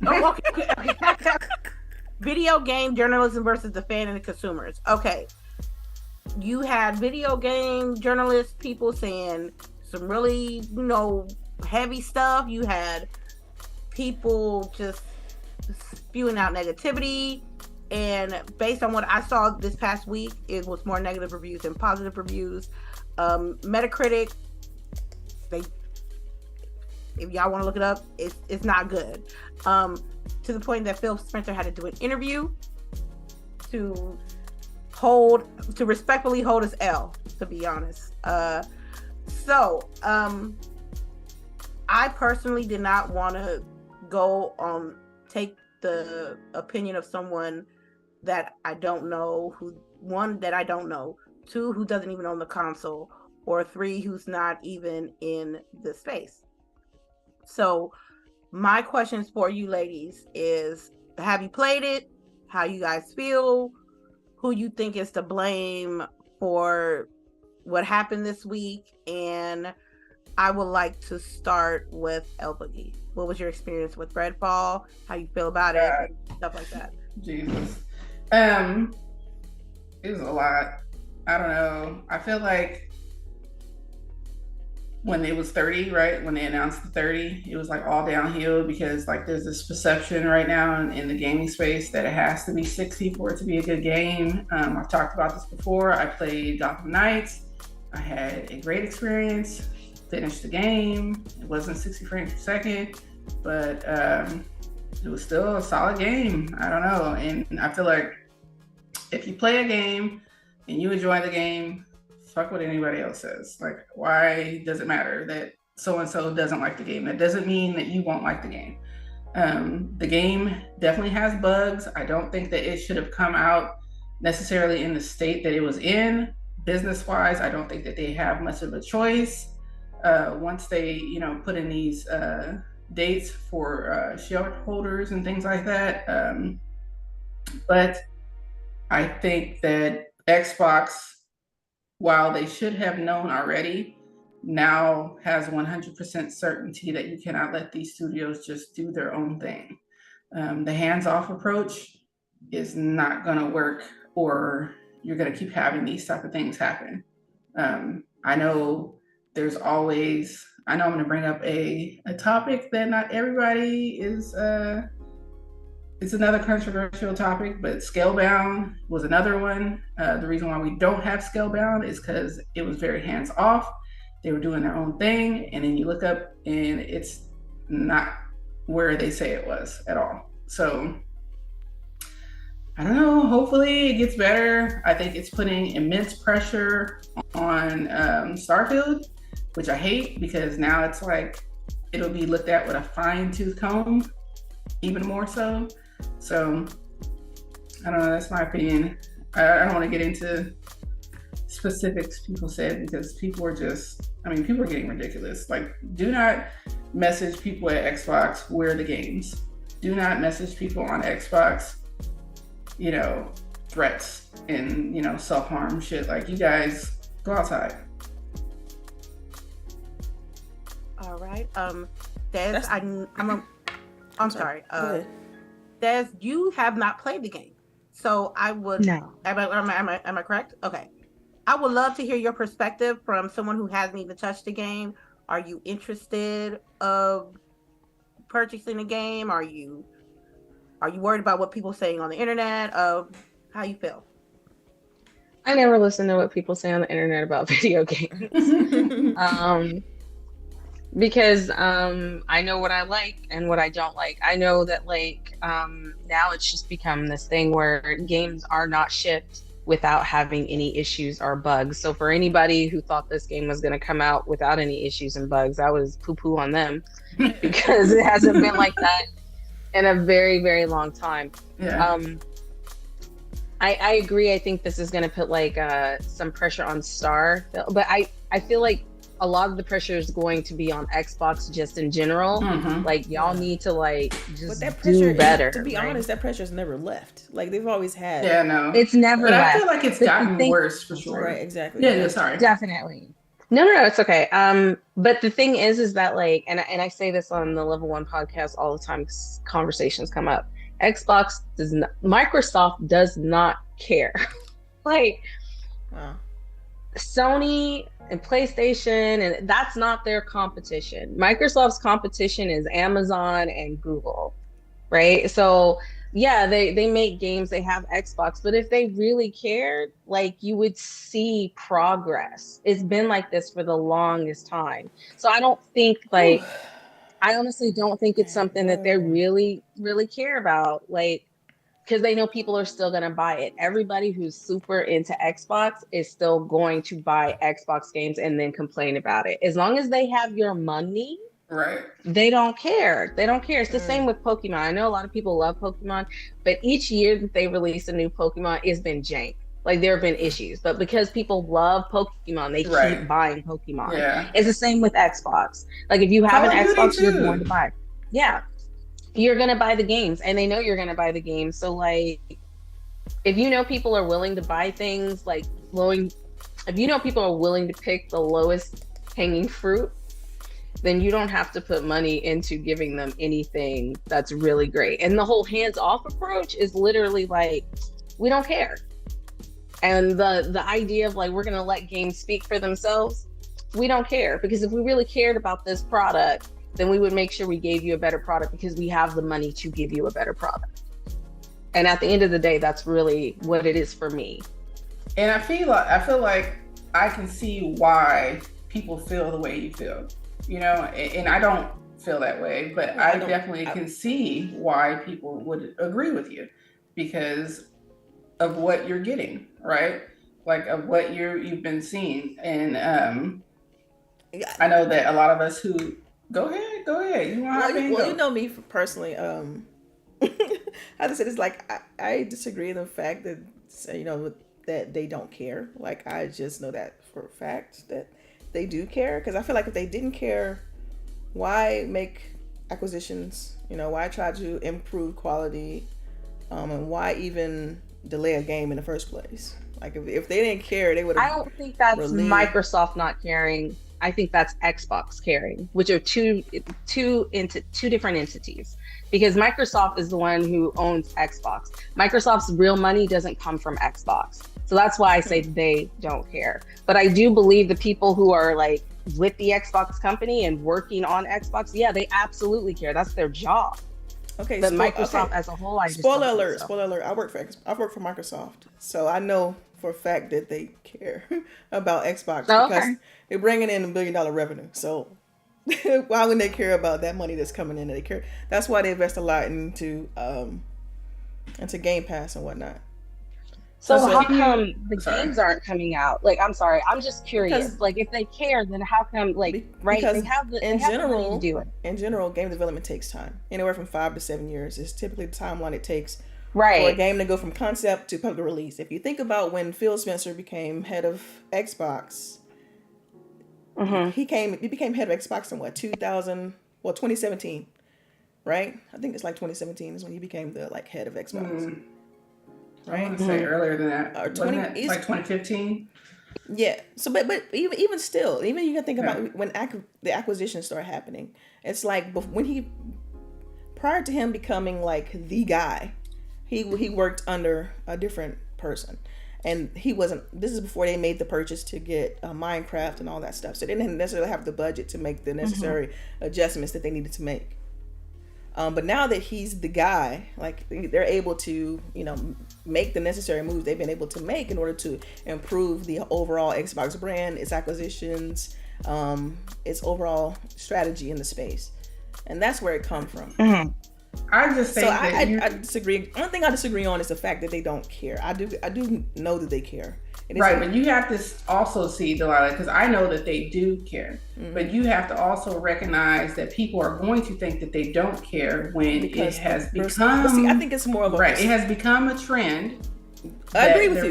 Oh, okay. Video game journalism versus the fan and the consumers. Okay. You had video game journalists, people saying some really, heavy stuff. You had people just spewing out negativity. And based on what I saw this past week, it was more negative reviews than positive reviews. Metacritic, if y'all want to look it up, it's not good. To the point that Phil Spencer had to do an interview to respectfully hold his L, to be honest. So I personally did not want to take the opinion of someone that I don't know, that I don't know, 2, who doesn't even own the console, or 3, who's not even in the space. So my questions for you ladies is, have you played it? How you guys feel? Who you think is to blame for what happened this week? And I would like to start with LBOOGIE. What was your experience with Redfall? How you feel about it? Stuff like that. Jesus. It was a lot. I don't know. I feel like when it was 30, right? When they announced the 30, it was like all downhill because like there's this perception right now in the gaming space that it has to be 60 for it to be a good game. I've talked about this before. I played Gotham Knights. I had a great experience, finished the game. It wasn't 60 frames per second, but it was still a solid game. I don't know. And I feel like if you play a game and you enjoy the game, fuck what anybody else says. Like, why does it matter that so-and-so doesn't like the game? That doesn't mean that you won't like the game. The game definitely has bugs. I don't think that it should have come out necessarily in the state that it was in. Business-wise, I don't think that they have much of a choice. Once they, put in these dates for shareholders and things like that. But I think that Xbox, while they should have known already, now has 100% certainty that you cannot let these studios just do their own thing. The hands-off approach is not going to work, or you're going to keep having these type of things happen. I know I'm going to bring up a topic that not everybody is, it's another controversial topic, but Scalebound was another one. The reason why we don't have Scalebound is because it was very hands-off. They were doing their own thing, and then you look up and it's not where they say it was at all. So I don't know, hopefully it gets better. I think it's putting immense pressure on Starfield, which I hate, because now it's like it'll be looked at with a fine-tooth comb, even more so. So I don't know, that's my opinion. I don't want to get into specifics people said, because people are getting ridiculous. Like, do not message people at Xbox, where are the games? Do not message people on Xbox, threats and, self-harm shit. Like, you guys go outside. All right. Des, I'm sorry. Des, you have not played the game, so I would. No. Am I correct? Okay. I would love to hear your perspective from someone who hasn't even touched the game. Are you interested of purchasing the game? Are you worried about what people are saying on the internet? Of how you feel? I never listen to what people say on the internet about video games. Because I know what I like and what I don't like. I know that now it's just become this thing where games are not shipped without having any issues or bugs. So for anybody who thought this game was going to come out without any issues and bugs, I was poo-poo on them because it hasn't been like that in a very, very long time. Yeah. I agree. I think this is going to put some pressure on Star, but I feel like a lot of the pressure is going to be on Xbox just in general. Mm-hmm. Like y'all need to just but that pressure, do better. To be honest, that pressure's never left. Like they've always had. Yeah, no, it's never. But left. I feel like it's gotten worse for sure. Right, exactly. Yeah, sorry. Definitely. No, it's okay. But the thing is that and I say this on the Level 1 podcast all the time. Conversations come up. Microsoft does not care. Wow. Sony and PlayStation, and that's not their competition. Microsoft's competition is Amazon and Google, right? So yeah, they make games, they have Xbox, but if they really cared, you would see progress. It's been like this for the longest time. So I don't think I honestly don't think it's something that they really, really care about. Because they know people are still going to buy it. Everybody who's super into Xbox is still going to buy Xbox games and then complain about it. As long as they have your money, right? They don't care. They don't care. It's the same with Pokemon. I know a lot of people love Pokemon, but each year that they release a new Pokemon, it's been jank. There have been issues, but because people love Pokemon, they keep buying Pokemon. Yeah. It's the same with Xbox. If you have an Xbox, you're going to buy it. Yeah. You're going to buy the games and they know you're going to buy the games. So if you know people are willing to buy things if you know people are willing to pick the lowest hanging fruit, then you don't have to put money into giving them anything that's really great. And the whole hands-off approach is literally we don't care. And the idea of we're going to let games speak for themselves, we don't care. Because if we really cared about this product, then we would make sure we gave you a better product because we have the money to give you a better product. And at the end of the day, that's really what it is for me. And I feel like I can see why people feel the way you feel, and I don't feel that way, but I definitely can see why people would agree with you because of what you're getting, right? Of what you've been seeing. And I know that a lot of us who Go ahead. You know me personally. How to say this? I disagree in the fact that that they don't care. I just know that for a fact that they do care. Because I feel like if they didn't care, why make acquisitions? Why try to improve quality, and why even delay a game in the first place? If they didn't care, they would have. I don't think that's Microsoft not caring. I think that's Xbox caring, which are two different entities. Because Microsoft is the one who owns Xbox. Microsoft's real money doesn't come from Xbox. So that's why I say they don't care. But I do believe the people who are with the Xbox company and working on Xbox, yeah, they absolutely care. That's their job. Okay, but Microsoft as a whole, I just spoiler alert. I work for Microsoft, so I know for a fact that they care about Xbox because they're bringing in $1 billion revenue. So why wouldn't they care about that money that's coming in? They care. That's why they invest a lot into Game Pass and whatnot. So how come the games aren't coming out? I'm sorry, I'm just curious. If they care, then how come? Because they have the money to do it. In general, game development takes time, anywhere from 5 to 7 years. Is typically the timeline it takes for a game to go from concept to public release. If you think about when Phil Spencer became head of Xbox, he became head of Xbox in 2017, right? I think it's 2017 is when he became the head of Xbox. Right? I want to say earlier than that. 2015. Yeah. So, but even still, even you can think about when the acquisitions start happening. It's when prior to him becoming the guy, he worked under a different person, and he wasn't. This is before they made the purchase to get Minecraft and all that stuff. So they didn't necessarily have the budget to make the necessary adjustments that they needed to make. But now that he's the guy, like they're able to, make the necessary moves they've been able to make in order to improve the overall Xbox brand, its acquisitions, its overall strategy in the space, and that's where it comes from. Mm-hmm. I just think I disagree. One thing I disagree on is the fact that they don't care. I do know that they care. Right, but you have to also see, Delilah, because I know that they do care, but you have to also recognize that people are going to think that they don't care when it has become. See, I think it's more of a it has become a trend. I agree with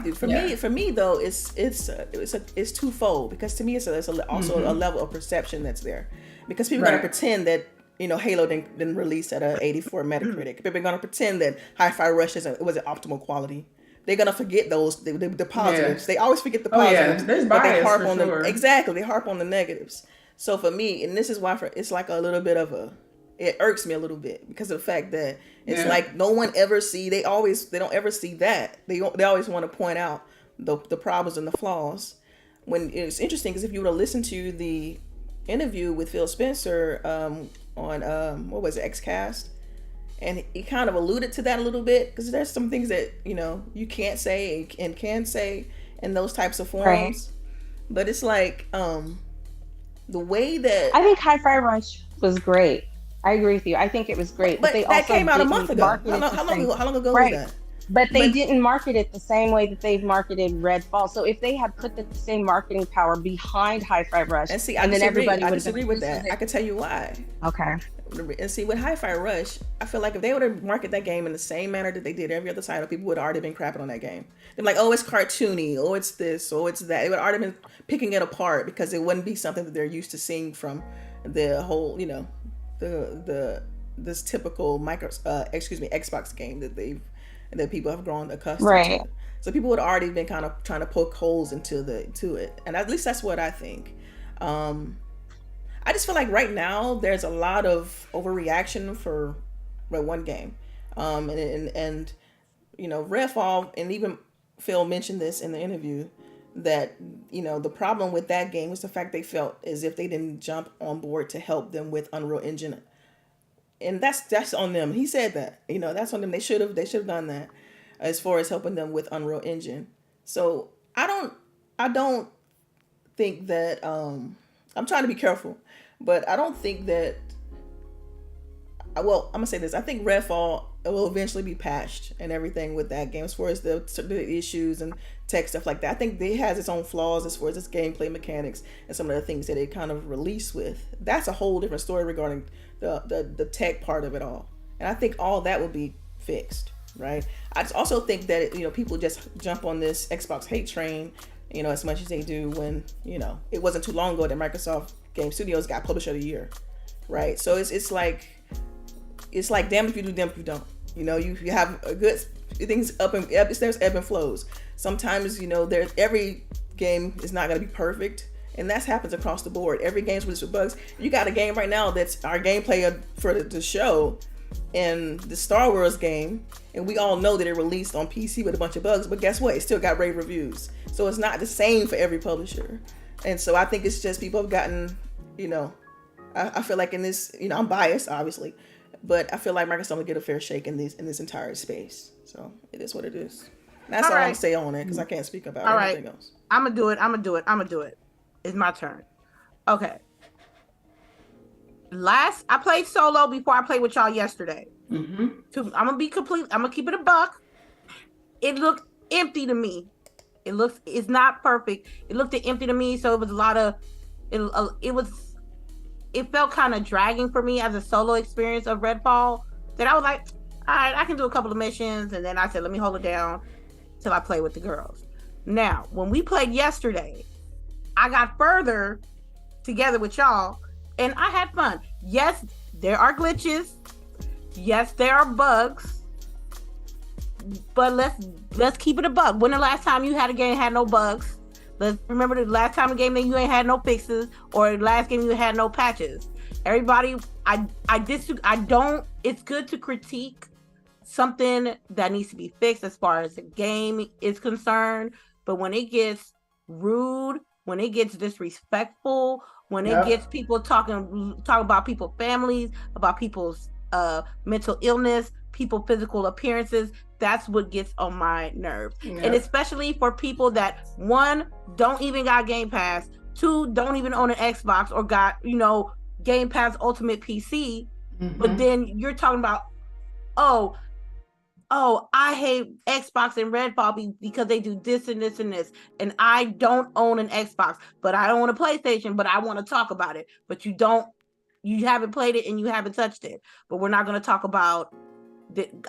you. For me though, it's twofold, because to me it's also a level of perception that's there, because people are going to pretend that Halo didn't release at a 84 Metacritic. People are going to pretend that Hi-Fi Rush was an optimal quality. They're gonna forget the positives. They always forget the positives, there's but bias they harp on sure. Exactly. They harp on the negatives. So for me, and this is why it's like a little bit of it irks me a little bit, because of the fact that it's like no one ever see. They don't ever see that. They always want to point out the problems and the flaws. When it's interesting, because if you were to listen to the interview with Phil Spencer on what was it, Xcast. And he kind of alluded to that a little bit, because there's some things that, you can't say and can say in those types of forums. Right. But it's like the way that... I think Hi-Fi Rush was great. I agree with you. I think it was great. But they that came out a month ago. How long ago was that? But they didn't market it the same way that they've marketed Redfall. So if they had put the same marketing power behind Hi-Fi Rush, and then everybody would disagree with that. I can tell you why. Okay. And see, with Hi-Fi Rush, I feel like if they would have marketed that game in the same manner that they did every other title, people would have already been crapping on that game. They're like, oh, it's cartoony, oh, it's this, oh, it's that. They would have already been picking it apart, because it wouldn't be something that they're used to seeing from the whole, this typical Xbox game that people have grown accustomed to. So people would have already been kind of trying to poke holes into it, and at least that's what I think. I just feel like right now there's a lot of overreaction for one game, and Redfall, and even Phil mentioned this in the interview, that the problem with that game was the fact they felt as if they didn't jump on board to help them with Unreal Engine, and that's on them. He said that that's on them. They should have done that as far as helping them with Unreal Engine. So I don't think that I'm trying to be careful, but I don't think that. Well, I'm gonna say this. I think Redfall will eventually be patched and everything with that game, as far as the issues and tech stuff like that. I think it has its own flaws as far as its gameplay mechanics and some of the things that it kind of released with. That's a whole different story regarding the tech part of it all. And I think all that will be fixed, right? I just also think that people just jump on this Xbox hate train, as much as they do when it wasn't too long ago that Microsoft Game Studios got Publisher of the Year, right? So it's like damn if you do, damn if you don't. You have a good things there's ebb and flows. Sometimes every game is not going to be perfect, and that happens across the board. Every game's released with bugs. You got a game right now that's our gameplay for the show, and the Star Wars game, and we all know that it released on PC with a bunch of bugs, but guess what? It still got rave reviews. So it's not the same for every publisher. And so I think it's just people have gotten, I feel like in this, I'm biased, obviously, but I feel like Microsoft will get a fair shake in this entire space. So it is what it is. And that's all I'm going to say on it, because I can't speak about anything else. I'm going to do it. It's my turn. Okay. I played solo before I played with y'all yesterday. Mm-hmm. I'm going to keep it a buck. It looked empty to me. It's not perfect. It looked empty to me, so it was a lot of it felt kind of dragging for me as a solo experience of Redfall, that I was like, all right, I can do a couple of missions, and then I said, let me hold it down till I play with the girls. Now, when we played yesterday, I got further together with y'all, and I had fun. Yes, there are glitches. Yes, there are bugs. But let's keep it a bug. When the last time you had a game had no bugs? Let's remember the last time a game that you ain't had no fixes, or the last game you had no patches. Everybody, it's good to critique something that needs to be fixed as far as the game is concerned. But when it gets rude, when it gets disrespectful, when it gets people talking about people's families, about people's mental illness, people physical appearances, that's what gets on my nerves. And especially for people that, one, don't even got Game Pass, two, don't even own an Xbox or got, Game Pass Ultimate PC, but then you're talking about, oh, I hate Xbox and Redfall because they do this and this and this, and I don't own an Xbox, but I own a PlayStation, but I want to talk about it, but you haven't played it and you haven't touched it, but we're not going to talk about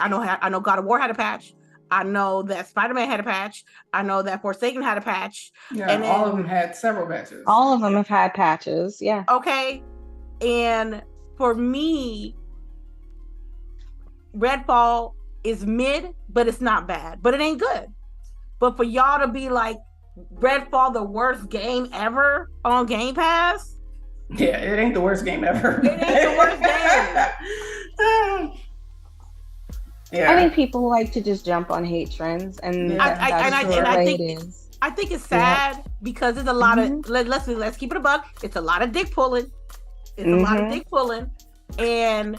I know God of War had a patch. I know that Spider-Man had a patch. I know that Forsaken had a patch. Yeah, and all of them had several patches. All of them have had patches. Yeah. Okay. And for me, Redfall is mid, but it's not bad. But it ain't good. But for y'all to be like, Redfall the worst game ever on Game Pass? Yeah, it ain't the worst game ever. It ain't the worst game. Yeah. I think people like to just jump on hate trends, and I think it's sad because there's a lot of let's keep it a buck. It's a lot of dick pulling. It's a lot of dick pulling, and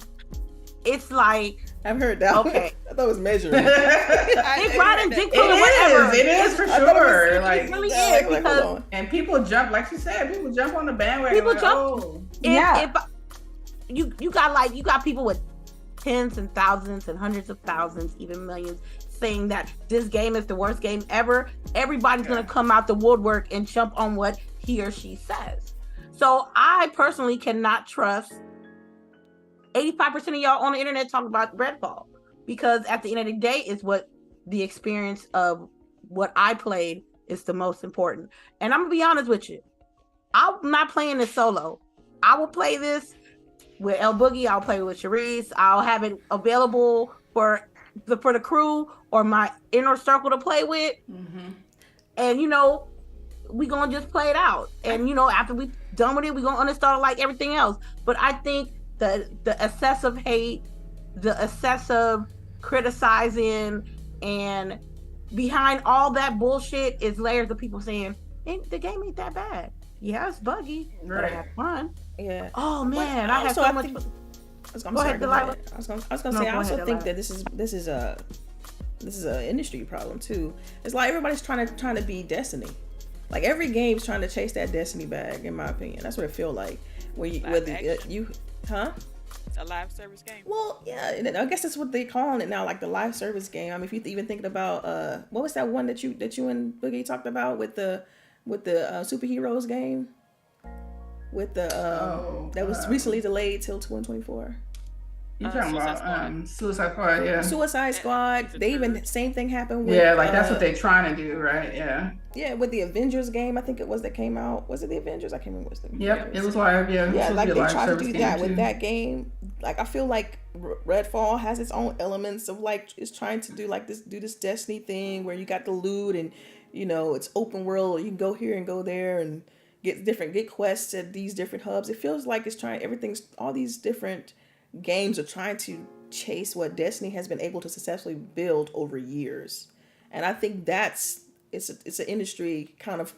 it's like I've heard that. Okay, I thought it was measuring. Dick riding, dick pulling, whatever. It is for sure. It really is because and people jump, like you said, people jump on the bandwagon. People jump. If you got people with tens and thousands and hundreds of thousands, even millions, saying that this game is the worst game ever, everybody's going to come out the woodwork and jump on what he or she says. So I personally cannot trust 85% of y'all on the internet talking about Redfall, because at the end of the day, it's what the experience of what I played is the most important. And I'm going to be honest with you. I'm not playing this solo. I will play this with LBOOGIE, I'll play with CHAREECE. I'll have it available for the crew or my inner circle to play with. And we gonna just play it out. And after we done with it, we gonna uninstall it like everything else. But I think the excessive hate, the excessive criticizing, and behind all that bullshit is layers of people saying the game ain't that bad. Yeah, it's buggy, but I had fun. Yeah. Oh man, I had so much. I was gonna say I also think that this is a industry problem too. It's like everybody's trying to be Destiny. Like every game's trying to chase that Destiny bag, in my opinion. That's what it feel like. It's a live service game. Well, yeah, I guess that's what they're calling it now, like the live service game. I mean, if you even thinking about what was that one that you and Boogie talked about with the superheroes game, with the that was recently delayed till 2024. You talking about Suicide Squad? Yeah. Suicide Squad. They even same thing happened with. Yeah, like that's what they're trying to do, right? Yeah. Yeah, with the Avengers game, I think it was that came out. Was it the Avengers? I can't remember. Yep, it was live. Yeah. Yeah, like they tried to do that with that game. Like I feel like Redfall has its own elements of like it's trying to do like this Destiny thing where you got the loot and it's open world. You can go here and go there and get quests at these different hubs. It feels like it's trying all these different games are trying to chase what Destiny has been able to successfully build over years. And I think it's an industry kind of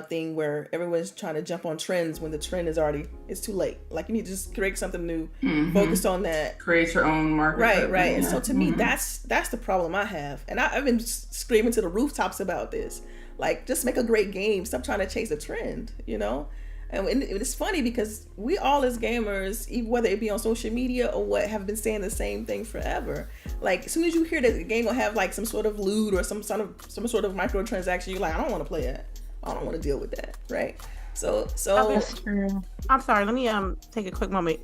thing where everyone's trying to jump on trends when the trend it's too late. Like you need to just create something new, focus on that, create your own market. Right. And so to me, that's the problem I have, and I've been screaming to the rooftops about this. Like, just make a great game. Stop trying to chase a trend. And it's funny because we all as gamers, even whether it be on social media or what, have been saying the same thing forever. Like as soon as you hear that the game will have like some sort of loot or some sort of microtransaction, you're like, I don't want to play that. I don't want to deal with that, right? So I'm sorry. Let me take a quick moment.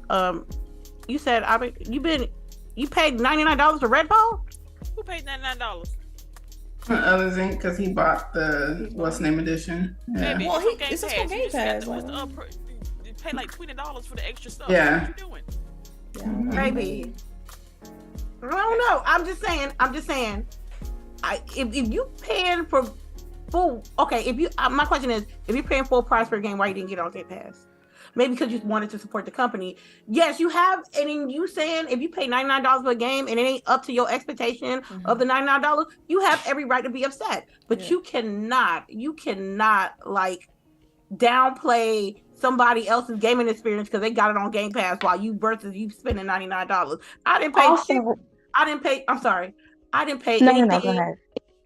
You said you paid $99 for Redfall? Who paid $99? Others ain't because he bought the what's name edition. Yeah. Well, it's just for Game Pass. You pay like $20 for the extra stuff. Yeah. What you doing? Yeah, maybe. I don't know. I'm just saying. If you paying for full, okay. My question is, if you're paying full price for a game, why you didn't get it on Game Pass? Maybe because you wanted to support the company. Yes, you have, and in you saying if you pay $99 for a game and it ain't up to your expectation of the $99, you have every right to be upset. But you cannot like downplay somebody else's gaming experience because they got it on Game Pass while you spending $99. I didn't pay. Also, I didn't pay. I'm sorry. I didn't pay no, anything. no, go ahead.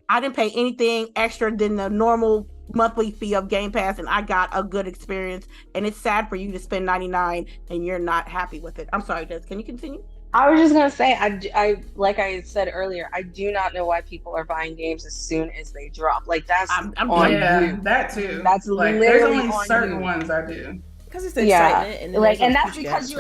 I didn't pay anything extra than the normal monthly fee of Game Pass, and I got a good experience. And it's sad for you to spend $99 and you're not happy with it. I'm sorry, Des. Can you continue? I was just gonna say, I like I said earlier, I do not know why people are buying games as soon as they drop. Like that's I'm on yeah, you. that too. That's like there's literally only on certain you. ones I do. Because it's the excitement, and then like, there's and a that's huge because gap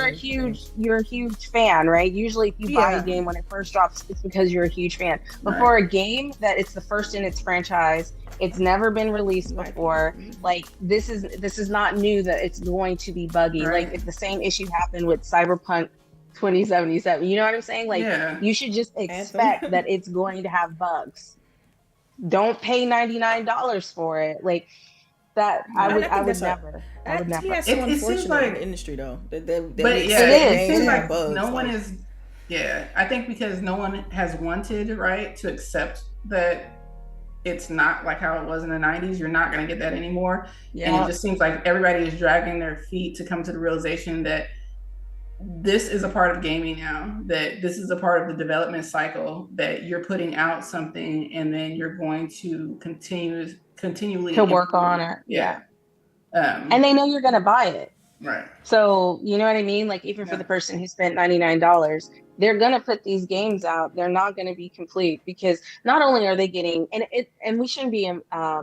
you're a huge fan, right? Usually, if you buy a game when it first drops, it's because you're a huge fan. But for a game that it's the first in its franchise, it's never been released before. Like this is not new that it's going to be buggy. Like if the same issue happened with Cyberpunk 2077, you know what I'm saying? Like you should just expect that it's going to have bugs. Don't pay $99 for it. Like that, I would never. It's so unfortunate in the industry, though. But it seems like no one is. Yeah, I think because no one has wanted to accept that it's not like how it was in the 90s. You're not going to get that anymore. Yeah. And it just seems like everybody is dragging their feet to come to the realization that this is a part of gaming now, that this is a part of the development cycle, that you're putting out something and then you're going to continually to work on it. Yeah. And they know you're going to buy it. Right. So, you know what I mean? Like even for the person who spent $99, they're going to put these games out. They're not going to be complete because not only are they getting, and we shouldn't be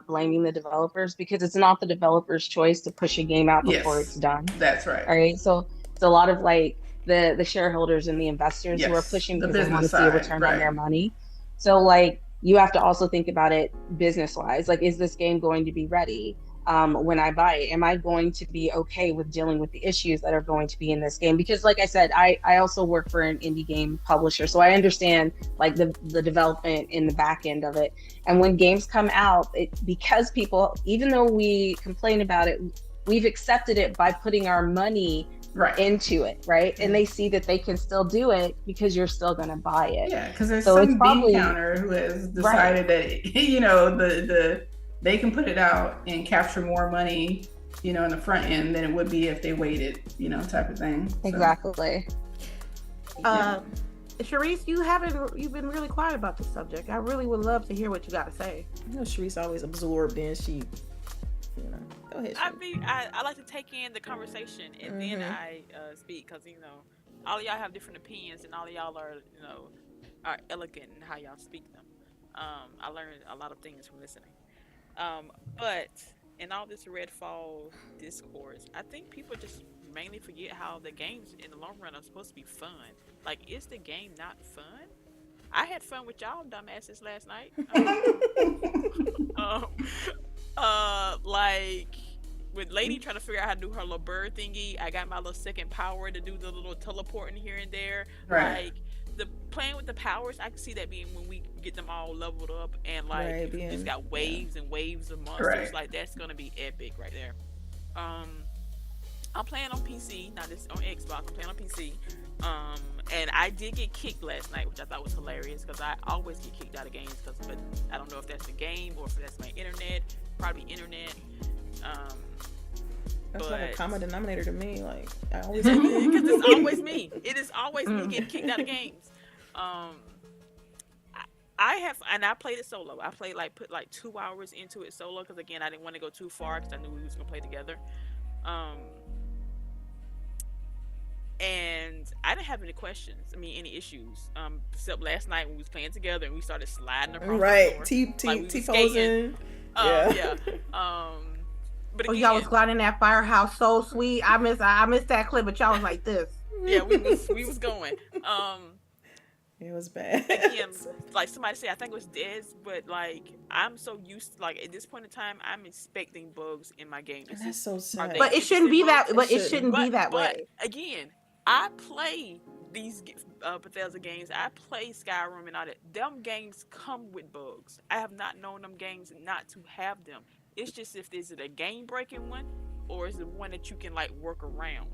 blaming the developers because it's not the developer's choice to push a game out before it's done. That's right. All right. So it's a lot of like the shareholders and the investors who are pushing because they want to see a return on their money. So like you have to also think about it business wise. Like, is this game going to be ready? When I buy it, am I going to be okay with dealing with the issues that are going to be in this game? Because like I said, I also work for an indie game publisher, so I understand like the development in the back end of it. And when games come out, because people, even though we complain about it, we've accepted it by putting our money into it, right? And they see that they can still do it because you're still going to buy it. Yeah, because there's some bean counter who has decided that they can put it out and capture more money, in the front end than it would be if they waited, type of thing. So. Exactly. CHAREECE, you've been really quiet about this subject. I really would love to hear what you got to say. CHAREECE always absorbed and she, go ahead. I like to take in the conversation and then I speak because, all of y'all have different opinions and all of y'all are elegant in how y'all speak them. I learned a lot of things from listening. But in all this Redfall discourse, I think people just mainly forget how the games in the long run are supposed to be fun. Like, is the game not fun? I had fun with y'all dumbasses last night. Like with Lady trying to figure out how to do her little bird thingy, I got my little second power to do the little teleporting here and there. Like the playing with the powers, I can see that being when we get them all leveled up and like just got waves and waves of monsters. Like that's gonna be epic right there. I'm playing on PC, not this on Xbox. I'm playing on PC. And I did get kicked last night, which I thought was hilarious because I always get kicked out of games but I don't know if that's the game or if that's my internet. Probably internet. That's like a common denominator to me. Like I always because it's always me. It is always me getting kicked out of games. I played it solo. I played put 2 hours into it solo because again I didn't want to go too far because I knew we was gonna play together. And I didn't have any questions. Any issues. Except last night when we was playing together and we started sliding across the floor. T-posing. But again, y'all was gliding in that firehouse so sweet. I missed that clip, but y'all was like this. Yeah, we was going. It was bad. Again, like somebody said, I think it was Des, but I'm so used to at this point in time, I'm expecting bugs in my game. That's so sad. But it shouldn't be that. But it shouldn't be that way. Again, I play these Bethesda games. I play Skyrim and all that. Them games come with bugs. I have not known them games not to have them. It's just is it a game breaking one or is it one that you can work around?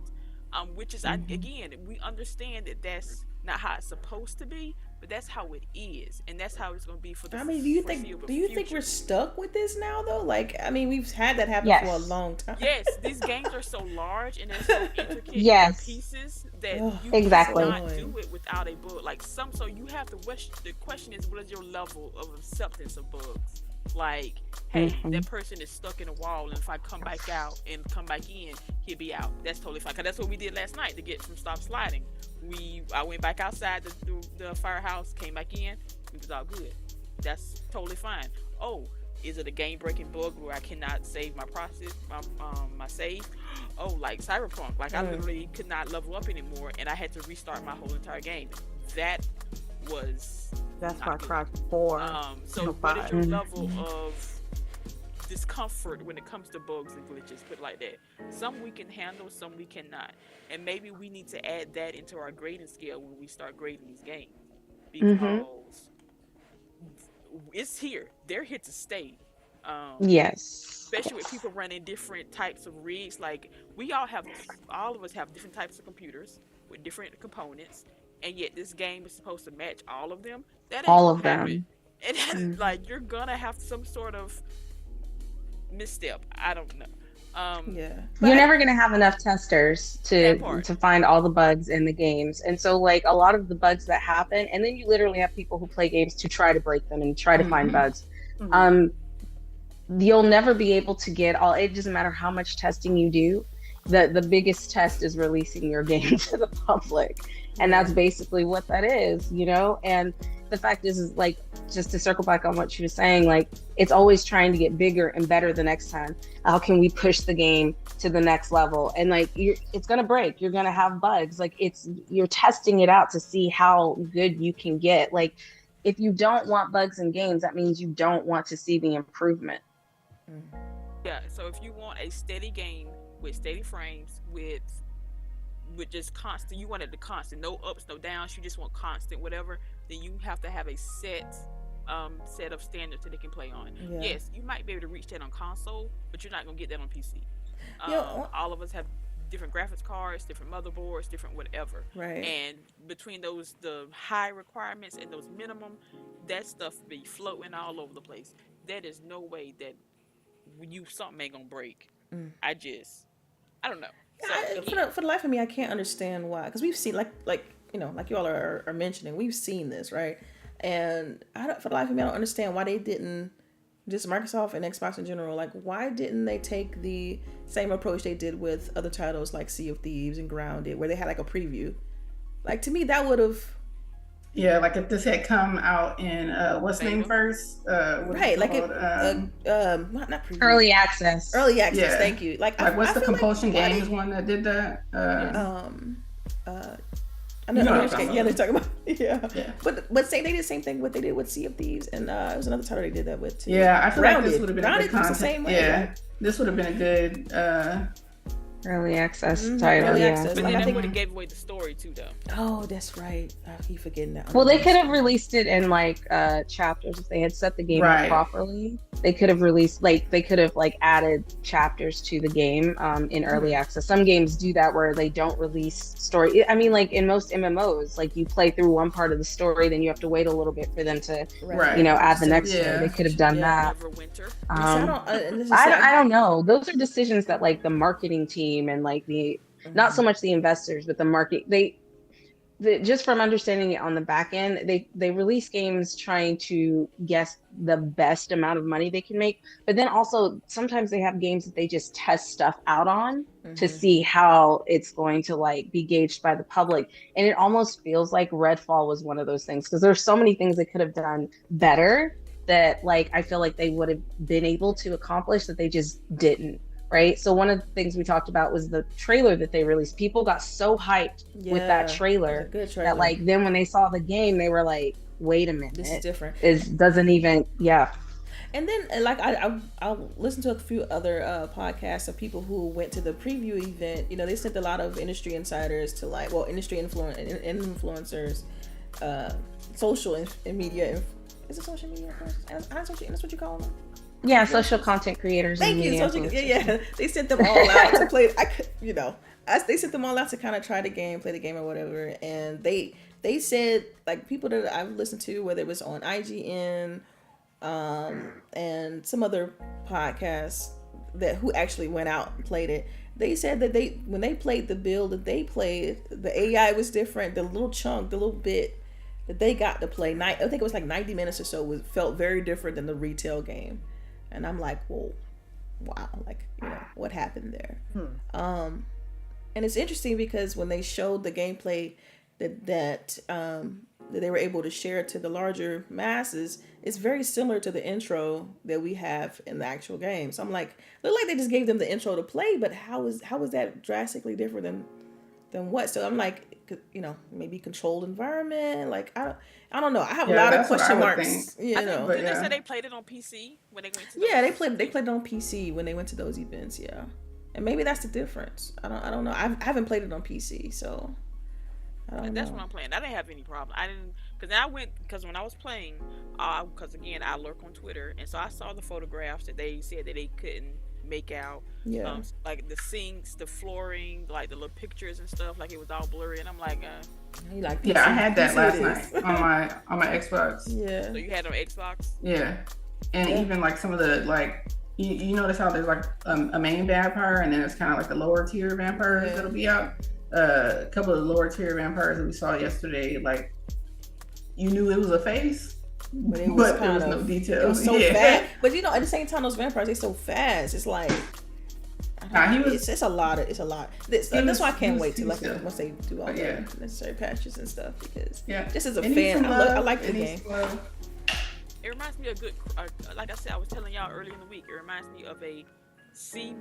Which is again, we understand that that's not how it's supposed to be, but that's how it is, and that's how it's going to be for the I mean, do you foreseeable think future. we're stuck with this now though? Like, I mean, we've had that happen Yes. for a long time. Yes, these games are so large and they're so intricate Yes. pieces that Ugh, you exactly. cannot do it without a bug. Like so you have to the question is, what is your level of acceptance of bugs? Like, hey, that person is stuck in a wall, and if I come back out and come back in, he'll be out. That's totally fine. Cause that's what we did last night to get from stop sliding. I went back outside the firehouse, came back in, it was all good. That's totally fine. Oh, is it a game breaking bug where I cannot save my process, my save? Oh, like Cyberpunk. Like I literally could not level up anymore, and I had to restart my whole entire game. That's Far good. Cry 4. So what is your level of discomfort when it comes to bugs and glitches? Put it like that. Some we can handle, some we cannot, and maybe we need to add that into our grading scale when we start grading these games, because it's here. They're here to stay. Yes. Especially with people running different types of rigs. Like all of us have different types of computers with different components, and yet this game is supposed to match all of them. That ain't All gonna of them. happen. And like you're gonna have some sort of misstep. I don't know. You're never gonna have enough testers to find all the bugs in the games, and so like a lot of the bugs that happen, and then you literally have people who play games to try to break them and try to find bugs. You'll never be able to get all. It doesn't matter how much testing you do. The biggest test is releasing your game to the public, and that's basically what that is, you know. And the fact is like, just to circle back on what she was saying, like it's always trying to get bigger and better the next time. How can we push the game to the next level? And like it's gonna break. You're gonna have bugs. Like you're testing it out to see how good you can get. Like if you don't want bugs in games, that means you don't want to see the improvement. Yeah. So if you want a steady game with steady frames, with just constant, you want it to constant, no ups, no downs, you just want constant whatever, then you have to have a set of standards that they can play on. Yes, you might be able to reach that on console, but you're not gonna get that on PC. All of us have different graphics cards, different motherboards, different whatever, right? And between the high requirements and those minimum, that stuff be floating all over the place. There is no way that something ain't gonna break. I don't know. So, for the life of me, I can't understand why. Because we've seen like you know, like you all are mentioning, we've seen this, right? And for the life of me, I don't understand why they didn't, just Microsoft and Xbox in general, like why didn't they take the same approach they did with other titles like Sea of Thieves and Grounded, where they had like a preview? Like to me, that would have. Yeah, like if this had come out in what's the name first? Right, like not preview. Early access. Yeah. Thank you. Like what's I the Compulsion Games one that did that? I know they're talking about but they did the same thing what they did with Sea of Thieves, and it was another title they did that with too. Yeah, I feel Grounded. like this would have been a good content. The same way, yeah, this would have been a good early access title. Early yeah. access. But Like, then I they would think. have gave away the story too, though. Oh, that's right. I keep forgetting that. Well, they could have released it in like chapters if they had set the game up properly. They could have released they could have added chapters to the game in early access. Some games do that where they don't release story. I mean, like in most MMOs, like you play through one part of the story, then you have to wait a little bit for them to add the next story. They could have done that. I don't know. Those are decisions that like the marketing team and like the not so much the investors, but the market. Just from understanding it on the back end, they release games trying to guess the best amount of money they can make. But then also sometimes they have games that they just test stuff out on to see how it's going to like be gauged by the public. And it almost feels like Redfall was one of those things, because there's so many things they could have done better that like I feel like they would have been able to accomplish that they just didn't. Right. So one of the things we talked about was the trailer that they released. People got so hyped with that trailer that like then when they saw the game, they were like, wait a minute. This is different. It doesn't even. Yeah. And then like I'll listen to a few other podcasts of people who went to the preview event. You know, they sent a lot of industry insiders to industry influencers, social and media. Is it social media? That's what you call them? Yeah, social content creators. Thank you. They sent them all out to play. They sent them all out to kind of try the game, play the game or whatever, and they they said, like, people that I've listened to, whether it was on IGN, and some other podcasts that who actually went out and played it, they said that when they played the build that they played, the AI was different. The little bit that they got to play, I think it was like 90 minutes or so, felt very different than the retail game. And I'm like, whoa, wow, like, what happened there? And it's interesting because when they showed the gameplay that they were able to share to the larger masses, it's very similar to the intro that we have in the actual game. So I'm like, look like they just gave them the intro to play, but how is that drastically different than what? So I'm like, maybe controlled environment. Like I don't know. I have a lot of question marks. Didn't they say they played it on PC when they went to? They played it on PC when they went to those events. Yeah, and maybe that's the difference. I don't know. I haven't played it on PC, so. That's what I'm playing. I didn't have any problem. I didn't, because when I was playing, because again, I lurk on Twitter, and so I saw the photographs that they said that they couldn't make out. Yeah. Like the sinks, the flooring, like the little pictures and stuff, like it was all blurry, and I'm like, I had that last night on my Xbox. Yeah. So you had it on Xbox? Yeah. And even like some of the, like, you notice how there's like a main vampire, and then it's kind of like the lower tier vampires that'll be out. A couple of lower tier vampires that we saw yesterday, like, you knew it was a face, but there was no detail. It was so fast. But at the same time, those vampires, they're so fast. It's like, it's a lot. That's why I can't wait to once they do all the necessary patches and stuff, because just as a fan, I like the game. It reminds me of good, like I said, I was telling y'all earlier in the week, it reminds me of a sea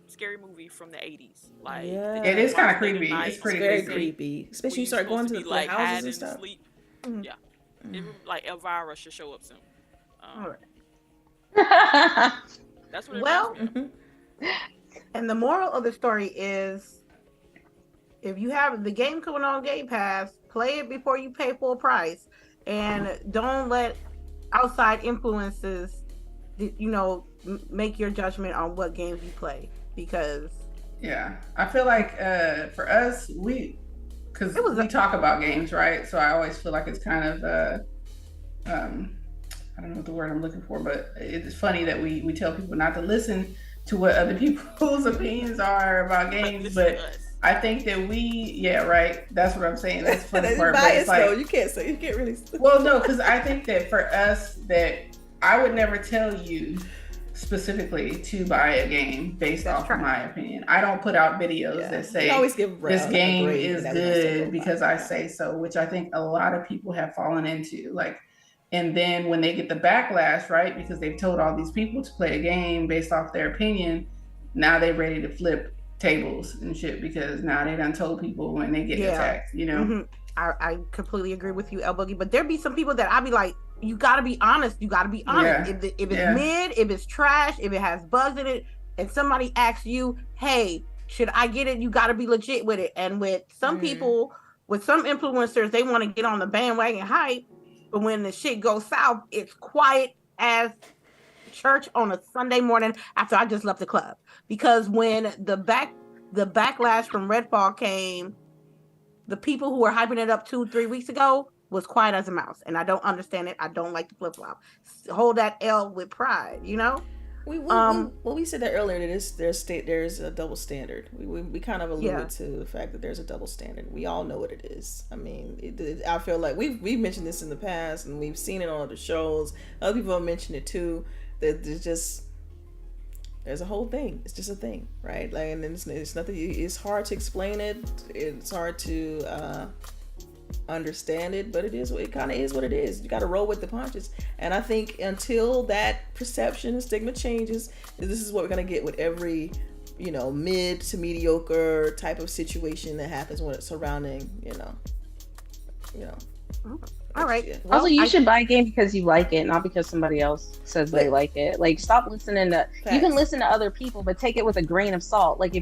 scary movie from the 80s. Like, it is kind of creepy. It's pretty very creepy, especially you start going to the like houses and stuff. Sleep. Yeah, like Elvira should show up soon. All right. That's what it is. And the moral of the story is, if you have the game coming on Game Pass, play it before you pay full price, and don't let outside influences, make your judgment on what games you play. Because I feel like for us, we talk about games, right? So I always feel like it's kind of I don't know what the word I'm looking for, but it's funny that we tell people not to listen to what other people's opinions are about games, but I think that that's what I'm saying. That's the funny part. But it's like, you can't really. Well, no, because I think that for us, that I would never tell you specifically to buy a game based off of my opinion. I don't put out videos that say this game is good because I say so, which I think a lot of people have fallen into. Like, and then when they get the backlash, right, because they've told all these people to play a game based off their opinion, now they're ready to flip tables and shit because now they done told people when they get attacked, I completely agree with you, LBOOGIE, but there be some people that I'd be like, you gotta be honest. If it's mid, if it's trash, if it has bugs in it, and somebody asks you, hey, should I get it? You gotta be legit with it. And with some people, with some influencers, they want to get on the bandwagon hype, but when the shit goes south, it's quiet as church on a Sunday morning after I just left the club. Because when the backlash from Redfall came, the people who were hyping it up 2-3 weeks ago was quiet as a mouse, and I don't understand it. I don't like the flip flop. Hold that L with pride, We said that earlier. There's a double standard. We kind of alluded to the fact that there's a double standard. We all know what it is. I mean, I feel like we've mentioned this in the past, and we've seen it on other shows. Other people have mentioned it too. That there's a whole thing. It's just a thing, right? Like, and it's nothing. It's hard to explain it. It's hard to understand it, but it kind of is what it is. You got to roll with the punches, and I think until that perception and stigma changes, this is what we're going to get with every mid to mediocre type of situation that happens when it's surrounding all right. Also, you should buy a game because you like it, not because somebody else says they like it. Like, stop listening to you can listen to other people, but take it with a grain of salt. Like,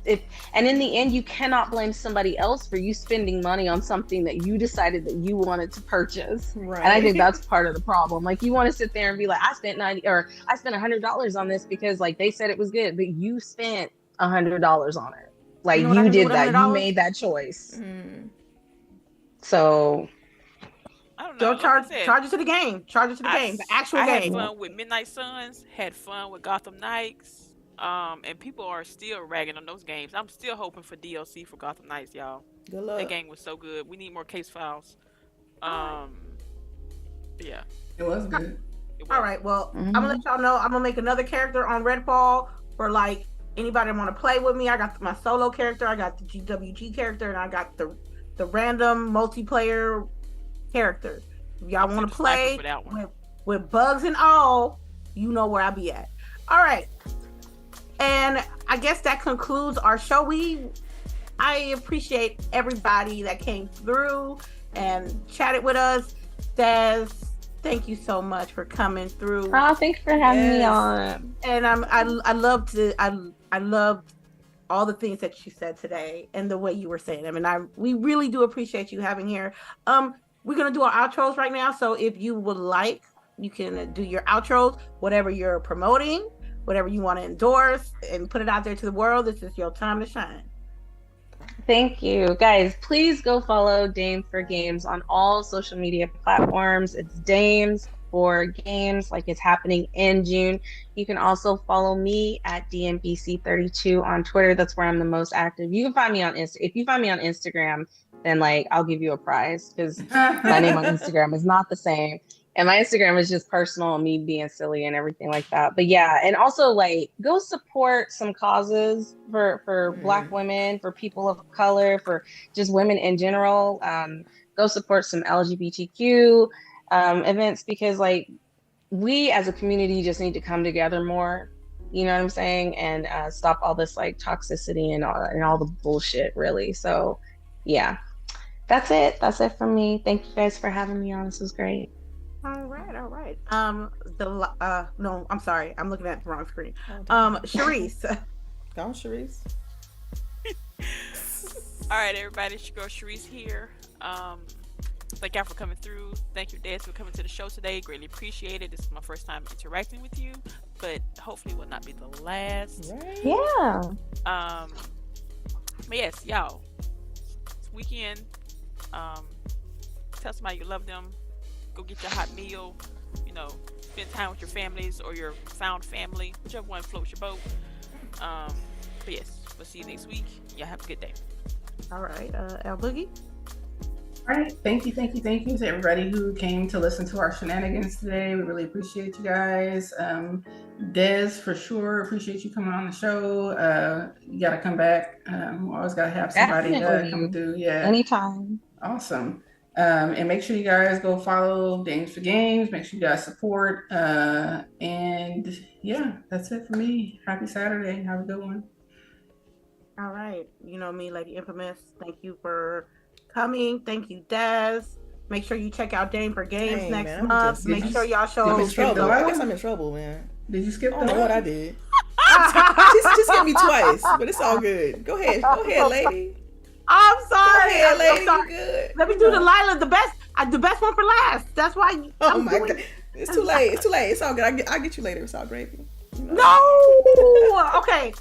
if and in the end, you cannot blame somebody else for you spending money on something that you decided that you wanted to purchase. Right. And I think that's part of the problem. Like, you want to sit there and be like, I spent $100 on this because like they said it was good, but you spent $100 on it. Like, you did that. You made that choice. So I don't know. Don't charge it to the game. Charge it to the game. The actual I had game. fun with Midnight Suns. Had fun with Gotham Knights. And people are still ragging on those games. I'm still hoping for DLC for Gotham Knights, y'all. Good luck. That game was so good. We need more case files. Yeah. It was good. All right. Well, I'm gonna let y'all know. I'm gonna make another character on Redfall for like anybody that want to play with me. I got my solo character. I got the GWG character, and I got the random multiplayer character. If y'all want to play with bugs and all, you know where I'll be at. All right. And I guess that concludes our show. I appreciate everybody that came through and chatted with us. Des, thank you so much for coming through. Oh, thanks for having me on. And I loved all the things that you said today and the way you were saying them. And we really do appreciate you having here. We're gonna do our outros right now. So if you would like, you can do your outros, whatever you're promoting, whatever you want to endorse, and put it out there to the world. This is your time to shine. Thank you. Guys, please go follow Dames for Games on all social media platforms. It's Dames for Games, like it's happening in June. You can also follow me at DMBC32 on Twitter. That's where I'm the most active. You can find me on if you find me on Instagram, then like I'll give you a prize because my name on Instagram is not the same. And my Instagram is just personal, me being silly and everything like that. But yeah, and also like go support some causes for Black women, for people of color, for just women in general. Go support some LGBTQ events because like we as a community just need to come together more. You know what I'm saying? And stop all this like toxicity and all the bullshit, really. So yeah, that's it. That's it from me. Thank you guys for having me on. This was great. All right. No, I'm sorry. I'm looking at the wrong screen. CHAREECE. Go on, CHAREECE. All right, everybody. It's your girl CHAREECE here. Thank y'all for coming through. Thank you, Des, for coming to the show today. Greatly appreciate it. This is my first time interacting with you, but hopefully it will not be the last. Right? Yeah. But yes, y'all. It's weekend. Tell somebody you love them. Go get your hot meal. You know, spend time with your families or your found family, whichever one floats your boat. But yes, we'll see you next week. Y'all have a good day. All right, LBOOGIE. All right, thank you to everybody who came to listen to our shenanigans today. We really appreciate you guys. Des, for sure, appreciate you coming on the show. You gotta come back. We always gotta have somebody come through. Yeah, anytime. Awesome. And make sure you guys go follow Dames for Games. Make sure you guys support. And yeah, that's it for me. Happy Saturday. Have a good one. All right. You know me, Lady Infamous. Thank you for coming. Thank you, Des. Make sure you check out Dames for Games next month. Make sure y'all show I'm in trouble. I guess I'm in trouble, man. Did you skip I don't know what I did. just hit me twice, but it's all good. Go ahead, lady. I'm sorry. Go ahead, lady. I'm sorry. Good. Let me do Delilah, the best one for last. That's why. Oh my God. It's too late. It's all good. I'll get you later. It's all gravy. You know? No. Okay.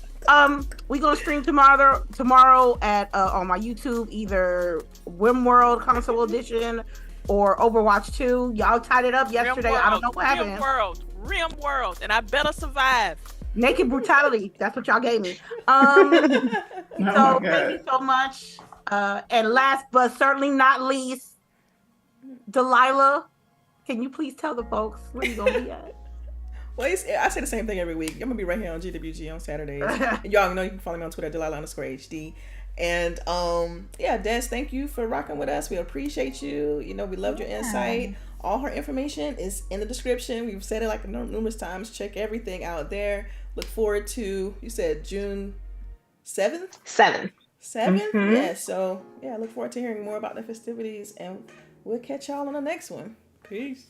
We gonna stream tomorrow at on my YouTube, either RimWorld Console Edition or Overwatch 2. Y'all tied it up yesterday. I don't know what happened. RimWorld, and I better survive. Naked brutality. That's what y'all gave me. So thank you so much. And last but certainly not least, Delilah, can you please tell the folks where you gonna be at? Well, I say the same thing every week. I'm gonna be right here on GWG on Saturdays. And y'all know you can follow me on Twitter, Delilah_HD. And yeah, Des, thank you for rocking with us. We appreciate you. You know, we loved your insight. All her information is in the description. We've said it like numerous times. Check everything out there. Look forward to, you said June 7th? 7th. Mm-hmm. Yeah, so yeah, look forward to hearing more about the festivities, and we'll catch y'all on the next one. Peace.